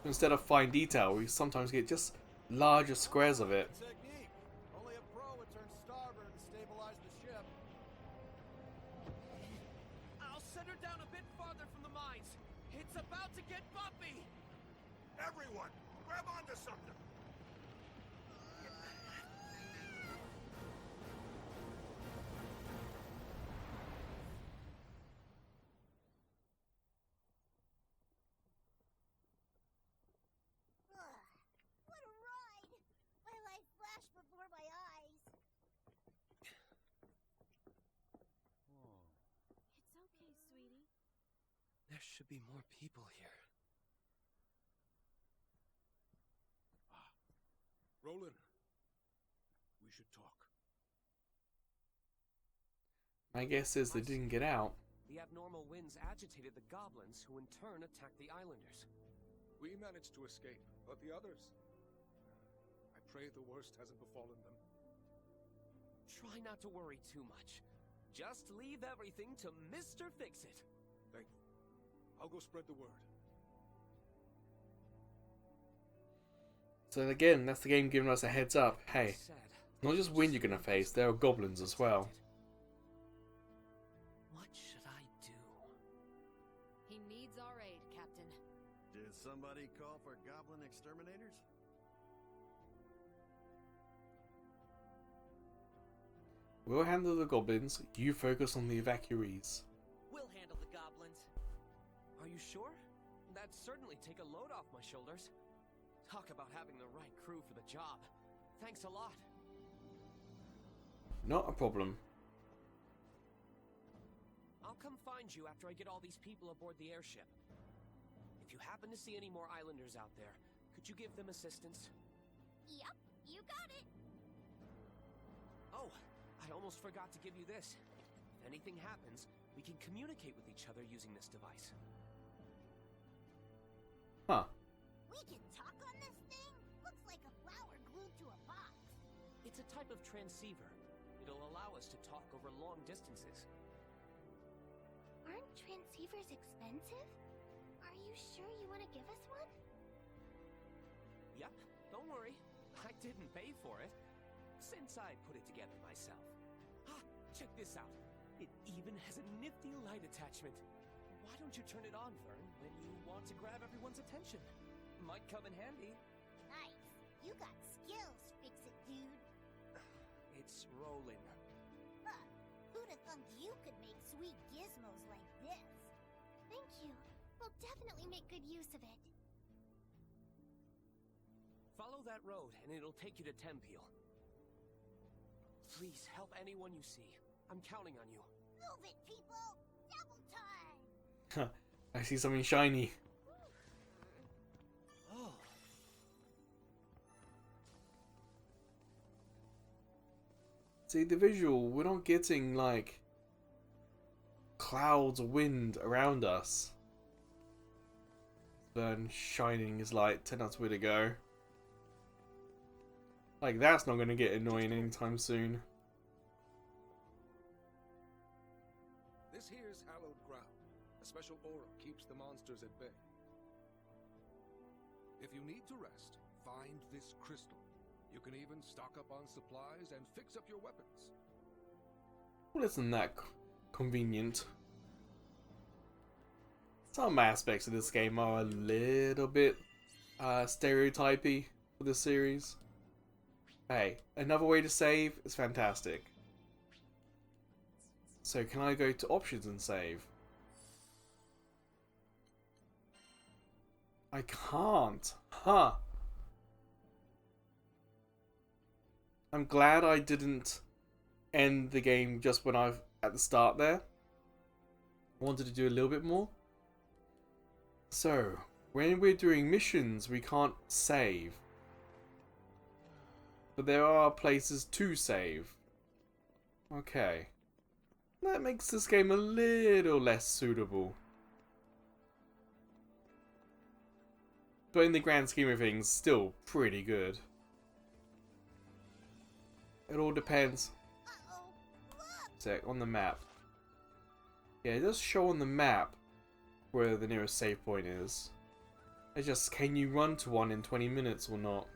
Instead of fine detail, we sometimes get just larger squares of it. Technique. Only a pro would turn starboard and stabilize the ship. I'll set her down a bit farther from the mines. It's about to get bumpy. Everyone, grab onto something. What a ride! My life flashed before my eyes. It's okay, sweetie. There should be more people here. Roland, we should talk. My guess is they didn't get out. The abnormal winds agitated the goblins, who in turn attacked the islanders. We managed to escape, but the others... I pray the worst hasn't befallen them. try not to worry too much. Just leave everything to Mr. Fix-It. Thank you. I'll go spread the word. So again, that's the game giving us a heads up. Hey, not just wind you're gonna face, there are goblins as well. What should I do? He needs our aid, Captain. Did somebody call for goblin exterminators? We'll handle the goblins, you focus on the evacuees. We'll handle the goblins. Are you sure? That'd certainly take a load off my shoulders. Talk about having the right crew for the job. Thanks a lot. Not a problem. I'll come find you after I get all these people aboard the airship. If you happen to see any more islanders out there, could you give them assistance? Yep, you got it. Oh, I almost forgot to give you this. If anything happens, we can communicate with each other using this device. Huh. We can talk on this thing? Looks like a flower glued to a box. It's a type of transceiver. It'll allow us to talk over long distances. Aren't transceivers expensive? Are you sure you want to give us one? Yep, don't worry. I didn't pay for it. Since I put it together myself. Ah, check this out. It even has a nifty light attachment. Why don't you turn it on, Vern, when you want to grab everyone's attention? Might come in handy. Nice. You got skills, Fix-It dude. It's rolling. Huh. Who'd have thunk you could make sweet gizmos like this? Thank you. We'll definitely make good use of it. Follow that road, and it'll take you to Tempeal. Please help anyone you see. I'm counting on you. Move it, people! Double time! I see something shiny. Oh. See, the visual, we're not getting, like, clouds or wind around us. Burn shining his light, 10 out of way to go. Like, that's not going to get annoying anytime soon. This here's hallowed ground. A special aura keeps the monsters at bay. If you need to rest, find this crystal. You can even stock up on supplies and fix up your weapons. Well, isn't that convenient? Some aspects of this game are a little bit stereotypy for the series. Hey, another way to save is fantastic. So can I go to options and save? I can't. Huh. I'm glad I didn't end the game just when I've at the start there. I wanted to do a little bit more. So, when we're doing missions, we can't save. But there are places to save. Okay. That makes this game a little less suitable. But in the grand scheme of things, still pretty good. It all depends. Sec, on the map. Yeah, it does show on the map where the nearest save point is. It's just, can you run to one in 20 minutes or not?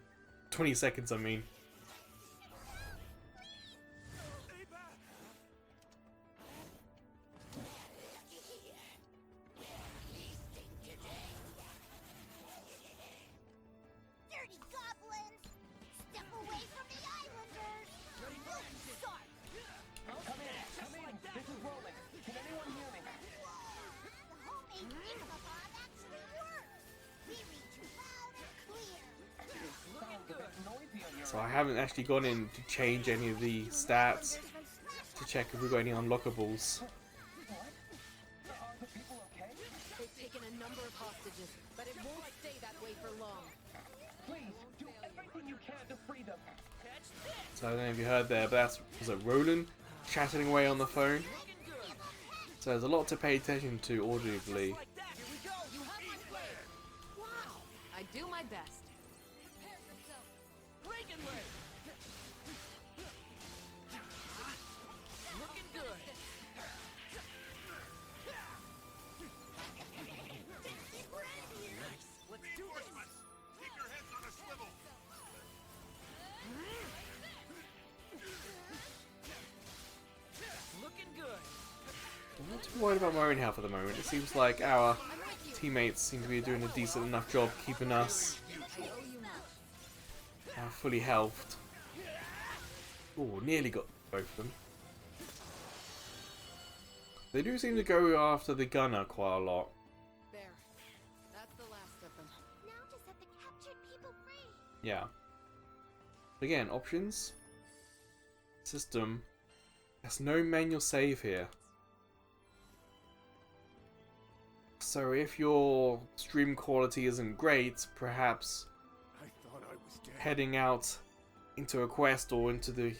20 seconds, I mean. Dirty goblins! Step away from the islanders! Start! Come in! This is rolling. Can anyone hear me? The homemade Enigma-bomb actually works! We read you loud and clear! Looking good. So I haven't actually gone in to change any of the stats to check if we've got any unlockables. They've taken a number of hostages, but it won't stay that way for long. Please, do everything you can to free them. So I don't know if you heard there, but was it Roland chatting away on the phone? So there's a lot to pay attention to audibly. Wow! I do my best. worried about my own health at the moment. It seems like our teammates seem to be doing a decent enough job keeping us fully healthed. Oh, nearly got both of them. They do seem to go after the gunner quite a lot. There. That's the last of them. Now to set the captured people free. Yeah. Again, options. System. There's no manual save here. So if your stream quality isn't great, perhaps heading out into a quest or into the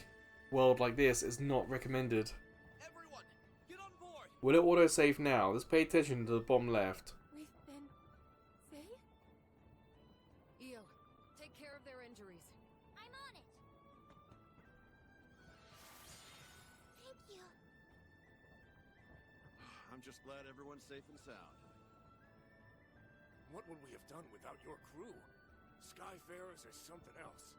world like this is not recommended. Everyone, get on board. Will it autosave now? Let's pay attention to the bottom left. We've been saved? Io, take care of their injuries. I'm on it. Thank you. I'm just glad everyone's safe and sound. What would we have done without your crew? Skyfarers are something else.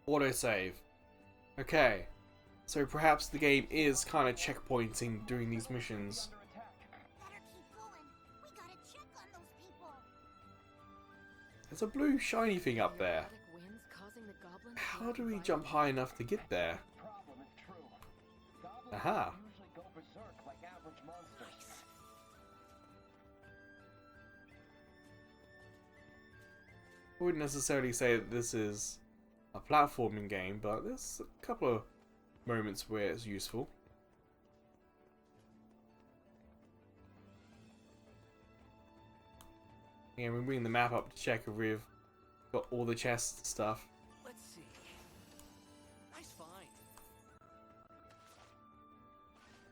Autosave. Okay. So perhaps the game is kind of checkpointing during these missions. Better keep going. We gotta check on those people. There's a blue shiny thing up there. Winds causing the goblins How do we jump high enough to get there? Aha. I wouldn't necessarily say that this is a platforming game, but there's a couple of moments where it's useful. Yeah, we bring the map up to check if we've got all the chest stuff. Let's see. Nice find.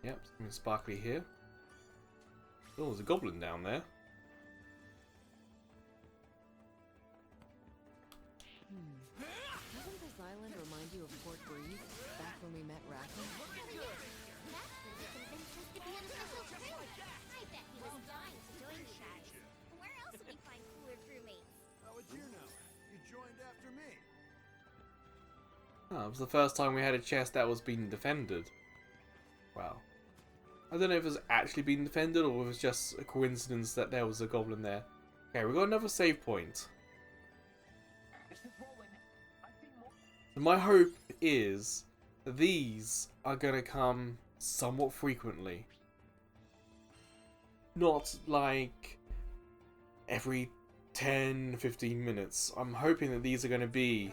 Yep, something sparkly here. Oh, there's a goblin down there. Doesn't this island remind you of Port Breeze, back when we met Rackman? That's when we convinced us to be an official crew. I bet he was dying to join you guys. Where else would we find cooler crewmates? How would you know? You joined after me. Oh, it was the first time we had a chest that was being defended. Wow. I don't know if it was actually being defended or if it was just a coincidence that there was a goblin there. Okay, we've got another save point. My hope is that these are going to come somewhat frequently. Not like every 10-15 minutes. I'm hoping that these are going to be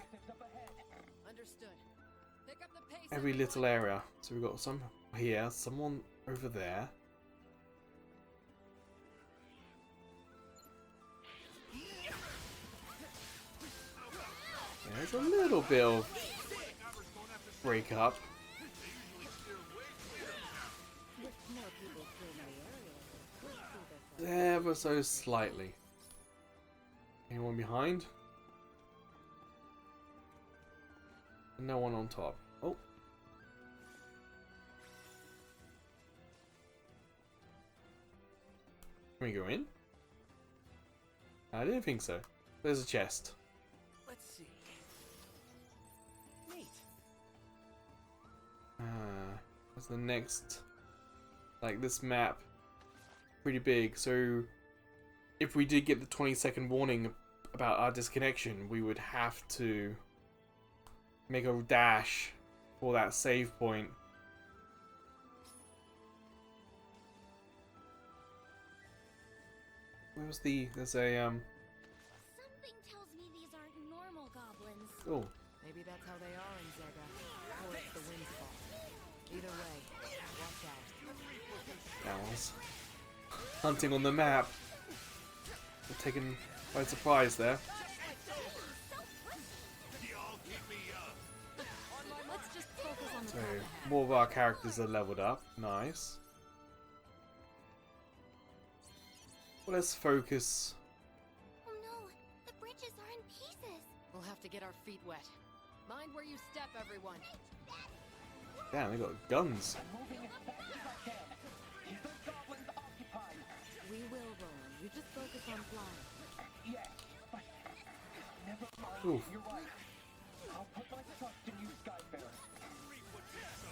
Understood. Pick up the pace, every everyone. little area. So we've got some here, someone over there. There's a little bit of break up. With more people clearing the area, it could see this Ever so slightly. Anyone behind? No one on top. Oh. Can we go in? I didn't think so. There's a chest. Let's see. Neat. What's the next? Like this map, pretty big. So if we did get the 20-second warning about our disconnection, we would have to make a dash for that save point. Where's the? There's a Something tells me these aren't normal goblins. Oh, Maybe that's how they are in Zega. Or it's the wind's fault. Either way, watch out. owls. Hunting on the map. We're taken by surprise there. Let's just focus on the So path ahead. more of our characters are leveled up. Nice. Well, let's focus. Oh no, the bridges are in pieces. We'll have to get our feet wet. Mind where you step, everyone. Damn, they got guns. We will, Roland. You just focus on flying. Oof.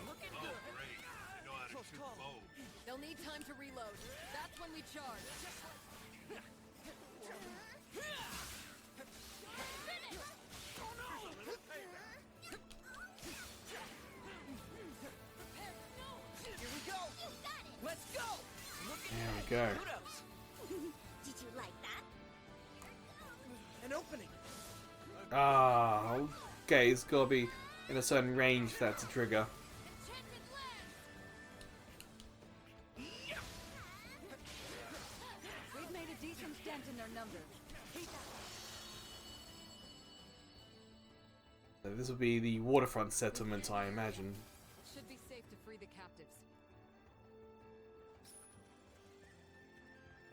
Look great. They know how to shoot bows. They'll need time to reload. That's when we charge. Here we go! You got it! Let's go! Look at There we that. go. Kudos. Did you like that? An opening. Ah, okay, it's gotta be in a certain range for that to trigger. We've made a decent dent in their numbers. So this will be the waterfront settlement, I imagine. Should be safe to free the captives.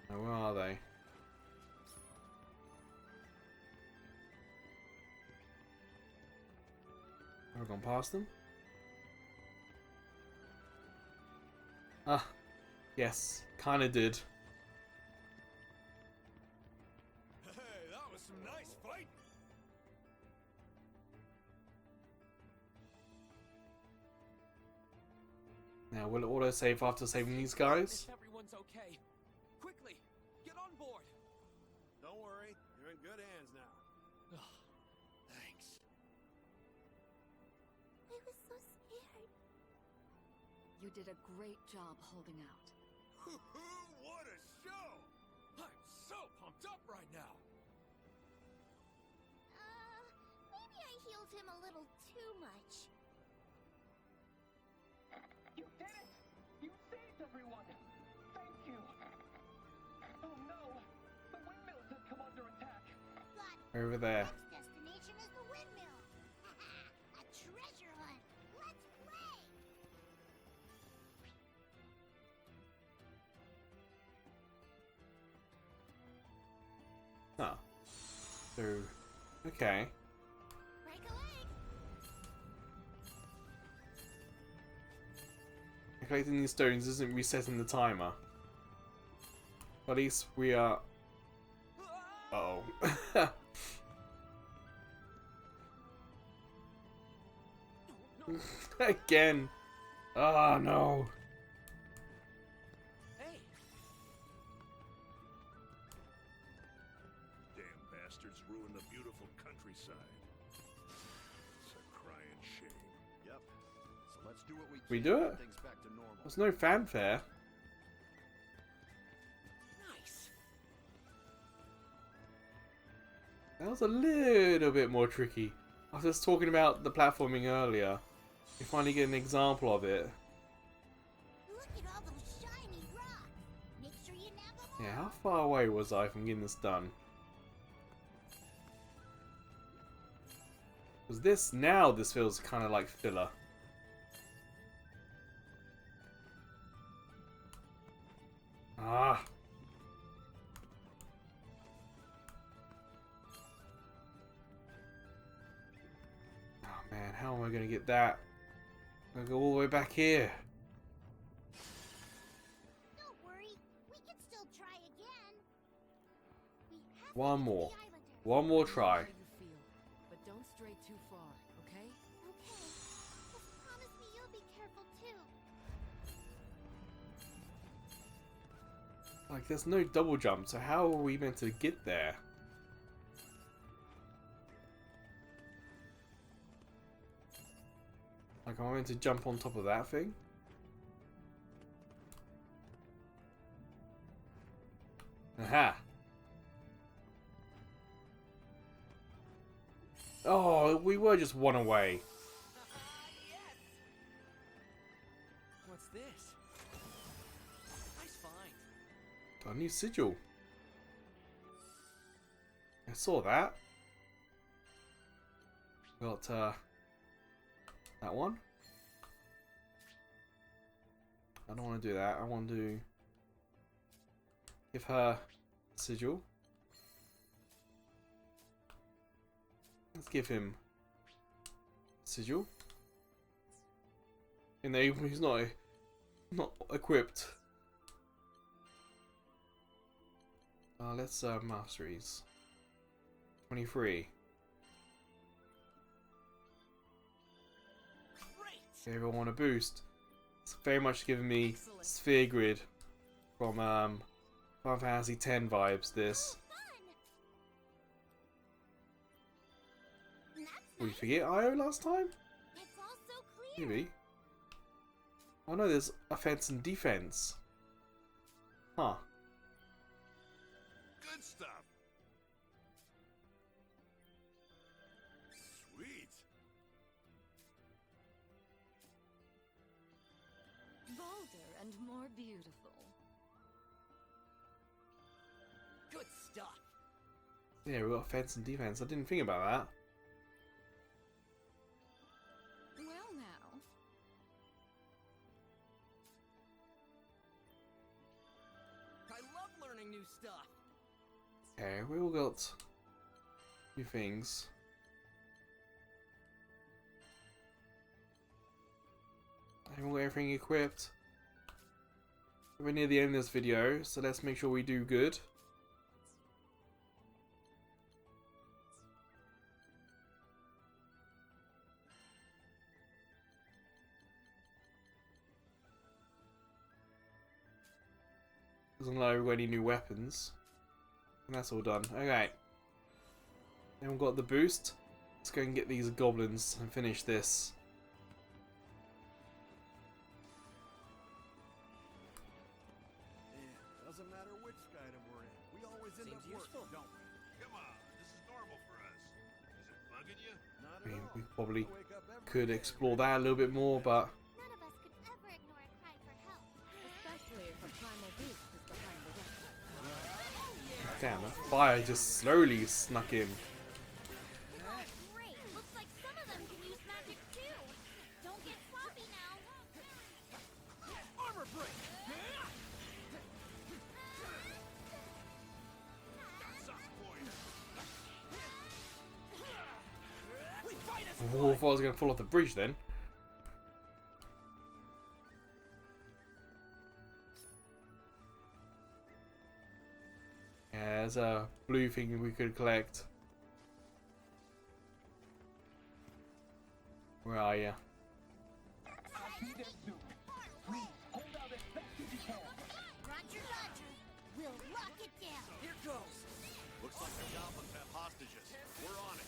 Now, where are they? Have I gone past them? Ah, yes, kinda did. Hey, that was some nice fighting. Now, will it auto-save after saving these guys? If everyone's okay. Quickly, get on board. Don't worry, you're in good hands now. Thanks. I was so scared. You did a great job holding out. What a show! I'm so pumped up right now. Maybe I healed him a little too much. You did it! You saved everyone! Thank you! Oh no! The windmills have come under attack! But Over there. next destination is the windmill. A treasure hunt. Let's play. Huh. So, okay. Break a leg. Collecting these stones isn't resetting the timer. At least we are... Uh-oh. Again. Oh, no. Hey, Damn bastards ruined the beautiful countryside. It's a crying shame. Yep. So let's do what we can. We do to it? get things back to normal. There's no fanfare. nice. That was a little bit more tricky. I was just talking about the platforming earlier. You finally get an example of it. Look at all those shiny rocks. Make sure you nab them all. Yeah, how far away was I from getting this done? Because this feels kind of like filler. Ah. Oh man, how am I going to get that? I'm going to go all the way back here. Don't worry. We can still try again. We have to One get to more. the islanders. One more Know try. how you feel, but don't stray too far, okay? Okay. Just promise me you'll be careful too. Like, there's no double jump, so how are we meant to get there? Like, am I meant to jump on top of that thing? Aha! Oh, we were just one away. What's this? Nice find. Got a new sigil. I saw that. Got, that one. I don't want to do that. I want to give her a sigil. Let's give him a sigil. And though he's not equipped. Let's masteries. 23. Great. If everyone want a boost. It's very much giving me sphere grid from Final Fantasy X vibes. This. Did we forget IO last time? It's all so clear. Maybe. Oh no, there's offense and defense. Huh. Good stuff. Sweet. Bolder and more beautiful. Good stuff. Yeah, we got offense and defense. I didn't think about that. Well now. I love learning new stuff. Okay, we all got a few things. I haven't got everything equipped. We're near the end of this video, so let's make sure we do good. Doesn't look like we've got any new weapons. And that's all done. Okay. Then we've got the boost. Let's go and get these goblins and finish this. Yeah, doesn't matter which Skydom we're in. We always end up working, don't we? Come on, this is normal for us. Is it bugging you? Not I mean, at all. we probably I wake up every could day explore that a little bit more, but None of us could ever ignore a cry for help. Especially if a primal beast is behind the weapon. damn, that fire just slowly snuck in. Great. Looks like some of them can use magic too. Don't get sloppy now. Armor break. We fight as Oh, I thought I was going to fall off the bridge then. Yeah, there's a blue thing we could collect. Where are you? I'll be there soon. Please, hold out as best as you can. Roger, Roger. We'll lock it down. Here goes. Looks like the goblins have hostages. We're on it.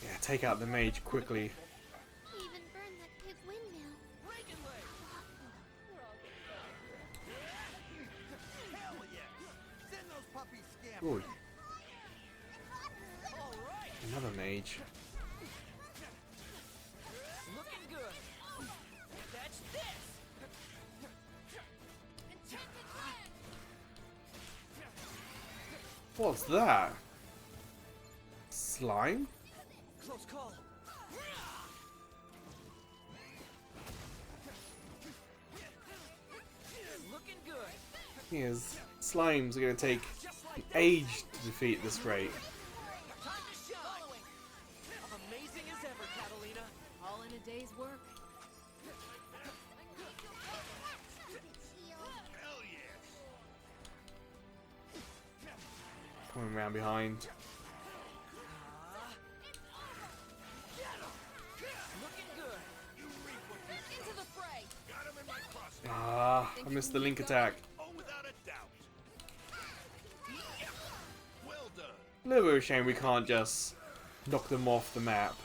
Yeah, take out the mage quickly. Even burn that pig windmill. Reagan leg. Hell yeah! Send those puppies scampering. Ooh, All right. another mage. Looking good. Catch this. What's that? Slime? Close call. Looking good. Yes, slimes are going to take an age to defeat this rate. Time to shine. Amazing as ever, Catalina. All in a day's work. Hell yes. Coming around behind. Looking good. Into the fray. Got him in my crosshair. Ah, I missed the link attack. Oh, without a doubt. Well done. A little bit of a shame we can't just knock them off the map.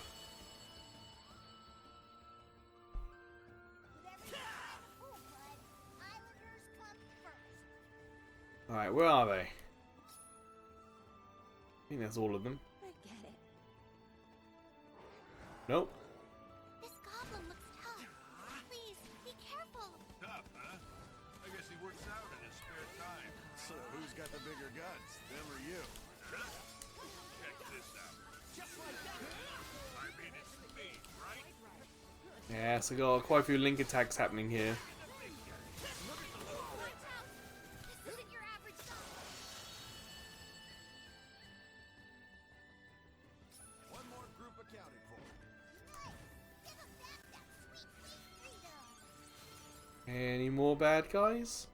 Islanders come first. Alright, where are they? I think that's all of them. I get it. Nope. This goblin looks tough. Please, be careful. Tough, huh? I guess he works out in his spare time. So who's got the bigger guns, them or you? Check this out. Just like that. I mean, it's me, right? Yeah, so got quite a few link attacks happening here. This isn't your average goblin. One more group accounted for. Give him back that sweet, sweet freedom. Any more bad guys?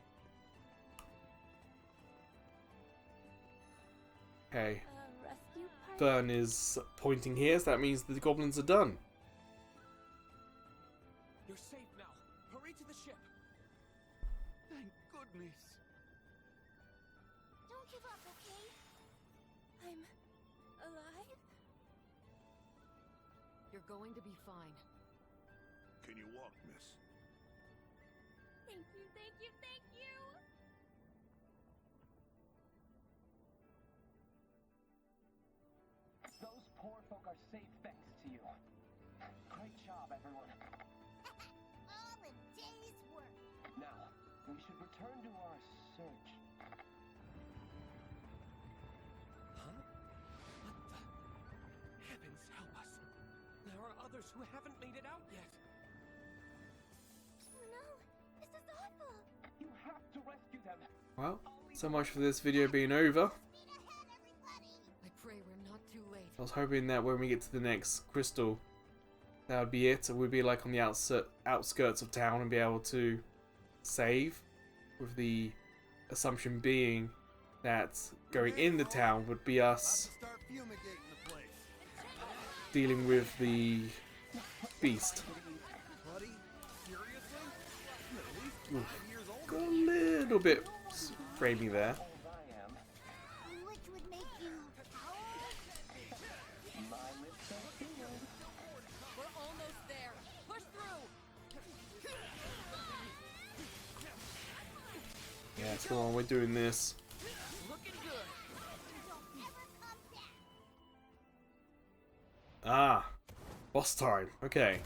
Okay. Rescue party? Fern is pointing here, so that means the goblins are done. You're safe now. goodness. Don't give up, okay? I'm alive? You're going to be fine. Can you walk, miss? Thank you, thank you, thank you! Those poor folk are safe thanks to you. Great job, everyone. All a day's work. Now, we should return to our search. Huh? What the? Heavens help us. There are others who haven't made it out yet. Oh no, this is awful. You have to rescue them. Well, so much for this video being over. I pray we're not too late. I was hoping that when we get to the next crystal, that would be it. We'd be like on the outskirts of town and be able to save, with the assumption being that going in the town would be us dealing with the beast. Oof. Got a little bit framey there. Which would make you We're almost there. Push through. Yeah, come on, we're doing this. Looking good. Ah, boss time. Okay.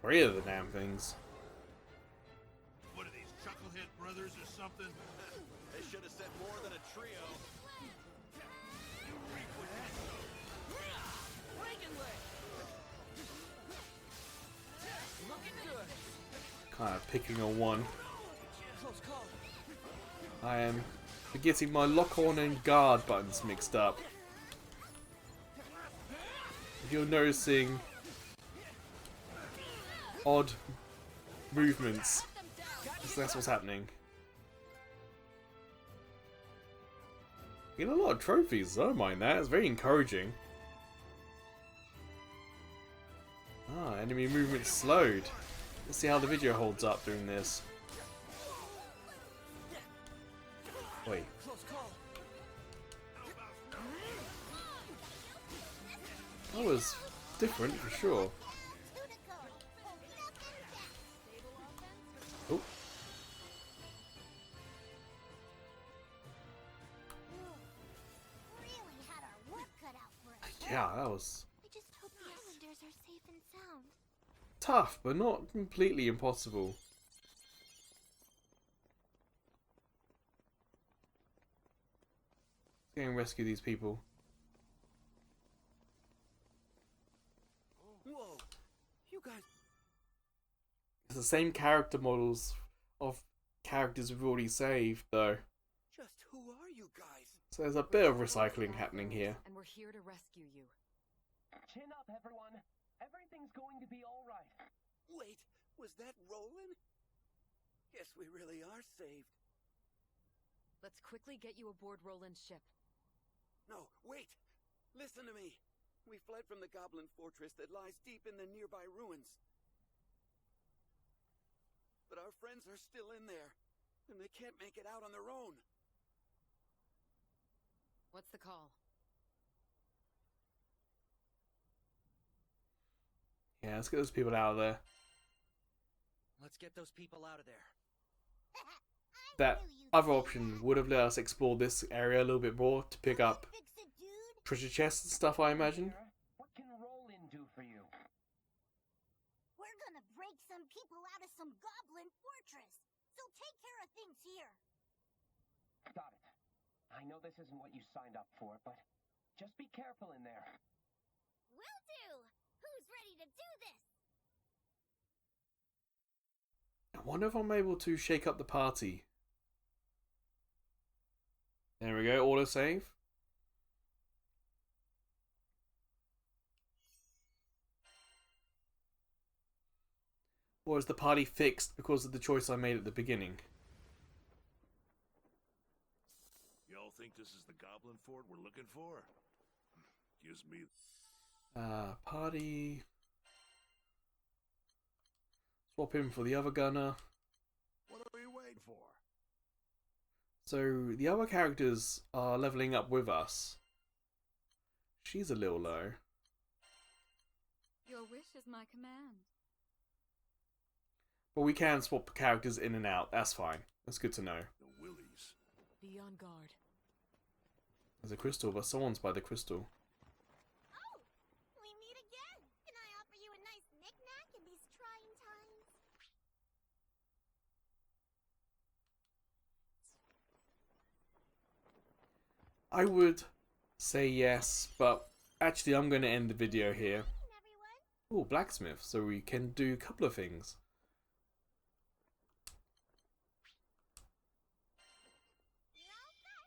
3 of the damn things. What are these, Chucklehead Brothers or something? They should have sent more than a trio. You reap what you sow. Reagan leg. Looking good. Kind of picking a one. Close call. I am getting my lock on and guard buttons mixed up. If you're noticing odd movements, that's what's happening. Getting a lot of trophies, I don't mind that, it's very encouraging. Ah, enemy movement slowed. Let's see how the video holds up doing this. Wait. Close call. That was different for sure. Oh. really had our work cut out for us. Yeah, that was I just hope the Islanders are safe and sound. tough, but not completely impossible. Go and rescue these people. Whoa. You guys. It's the same character models of characters we've already saved, though. Just who are you guys? So there's a bit of recycling happening here. And we're here to rescue you. Chin up, everyone. Everything's going to be all right. Wait, was that Roland? Guess we really are saved. Let's quickly get you aboard Roland's ship. No, wait! Listen to me! We fled from the Goblin fortress that lies deep in the nearby ruins. But our friends are still in there, and they can't make it out on their own. What's the call? Yeah, let's get those people out of there. Let's get those people out of there. That other option would have let us explore this area a little bit more to pick up treasure chests and stuff, I imagine. What can Roland do for you? We're gonna break some people out of some goblin fortress. So take care of things here. Got it. I know this isn't what you signed up for, but just be careful in there. Will do! Who's ready to do this? I wonder if I'm able to shake up the party. There we go, autosave. Or is the party fixed because of the choice I made at the beginning? Y'all think this is the Goblin Fort we're looking for? Gives me... Party... Swap him for the other gunner. What are you waiting for? So the other characters are leveling up with us. She's a little low. Your wish is my command. But we can swap characters in and out. That's fine. That's good to know. The Willies. Be on guard. There's a crystal, but someone's by the crystal. Oh, we meet again. Can I offer you a nice knick-knack in these trying times? I would say yes, but actually I'm going to end the video here. Oh, blacksmith, so we can do a couple of things.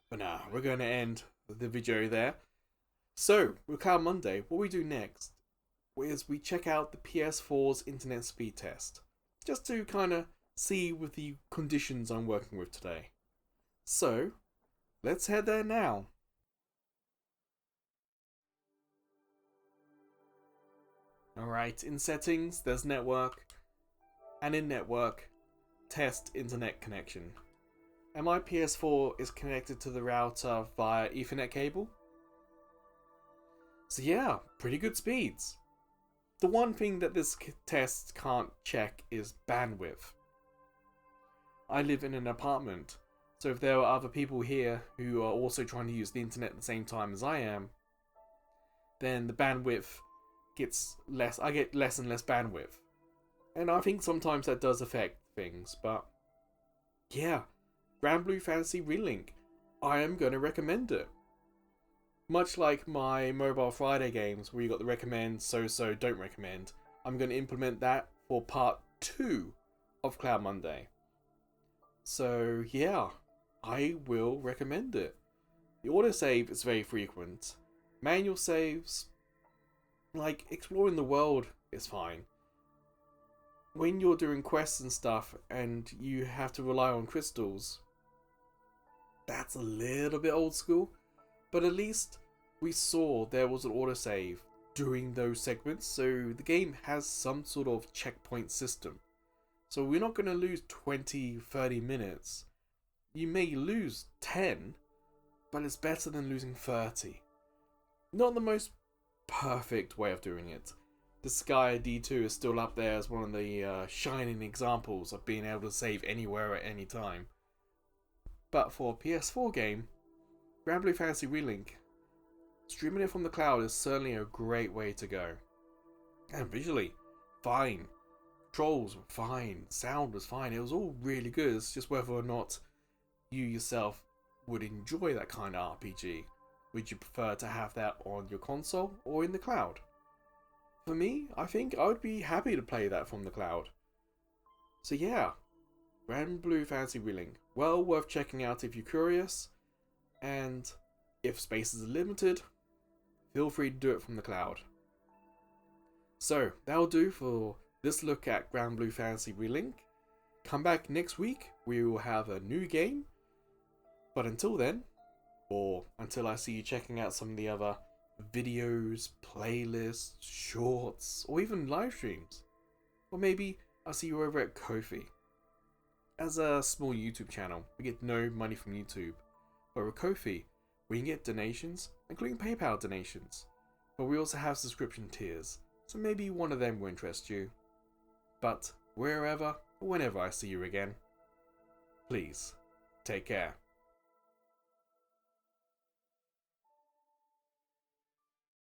But nah, we're going to end the video there. So, with Cloud Monday, what we do next is we check out the PS4's internet speed test. Just to kind of see with the conditions I'm working with today. So, let's head there now. Alright, in settings, there's network, and in network, test internet connection. And my PS4 is connected to the router via Ethernet cable. So yeah, pretty good speeds. The one thing that this test can't check is bandwidth. I live in an apartment, so if there are other people here who are also trying to use the internet at the same time as I am, then the bandwidth gets less. I get less and less bandwidth. And I think sometimes that does affect things, but yeah, Granblue Fantasy Relink, I am going to recommend it. Much like my Mobile Friday games where you got the recommend, so, don't recommend, I'm going to implement that for part 2 of Cloud Monday. So yeah, I will recommend it. The autosave is very frequent. Manual saves, like exploring the world, is fine. When you're doing quests and stuff and you have to rely on crystals, that's a little bit old school, but at least we saw there was an autosave during those segments, so the game has some sort of checkpoint system. So we're not going to lose 20-30 minutes. You may lose 10, but it's better than losing 30. Not the most perfect way of doing it. The Sky D2 is still up there as one of the shining examples of being able to save anywhere at any time. But for a PS4 game, Granblue Fantasy Relink, streaming it from the cloud is certainly a great way to go. And visually, fine. Controls were fine. Sound was fine. It was all really good. It's just whether or not you yourself would enjoy that kind of RPG. Would you prefer to have that on your console or in the cloud? For me, I think I would be happy to play that from the cloud. So yeah, Granblue Fantasy Relink, well worth checking out if you're curious, and if spaces are limited, feel free to do it from the cloud. So that'll do for this look at Granblue Fantasy Relink. Come back next week, we will have a new game, but until then, or until I see you checking out some of the other videos, playlists, shorts, or even live streams. Or maybe I'll see you over at Ko-fi. As a small YouTube channel, we get no money from YouTube. But with Ko-fi, we can get donations, including PayPal donations. But we also have subscription tiers, so maybe one of them will interest you. But wherever or whenever I see you again, please take care.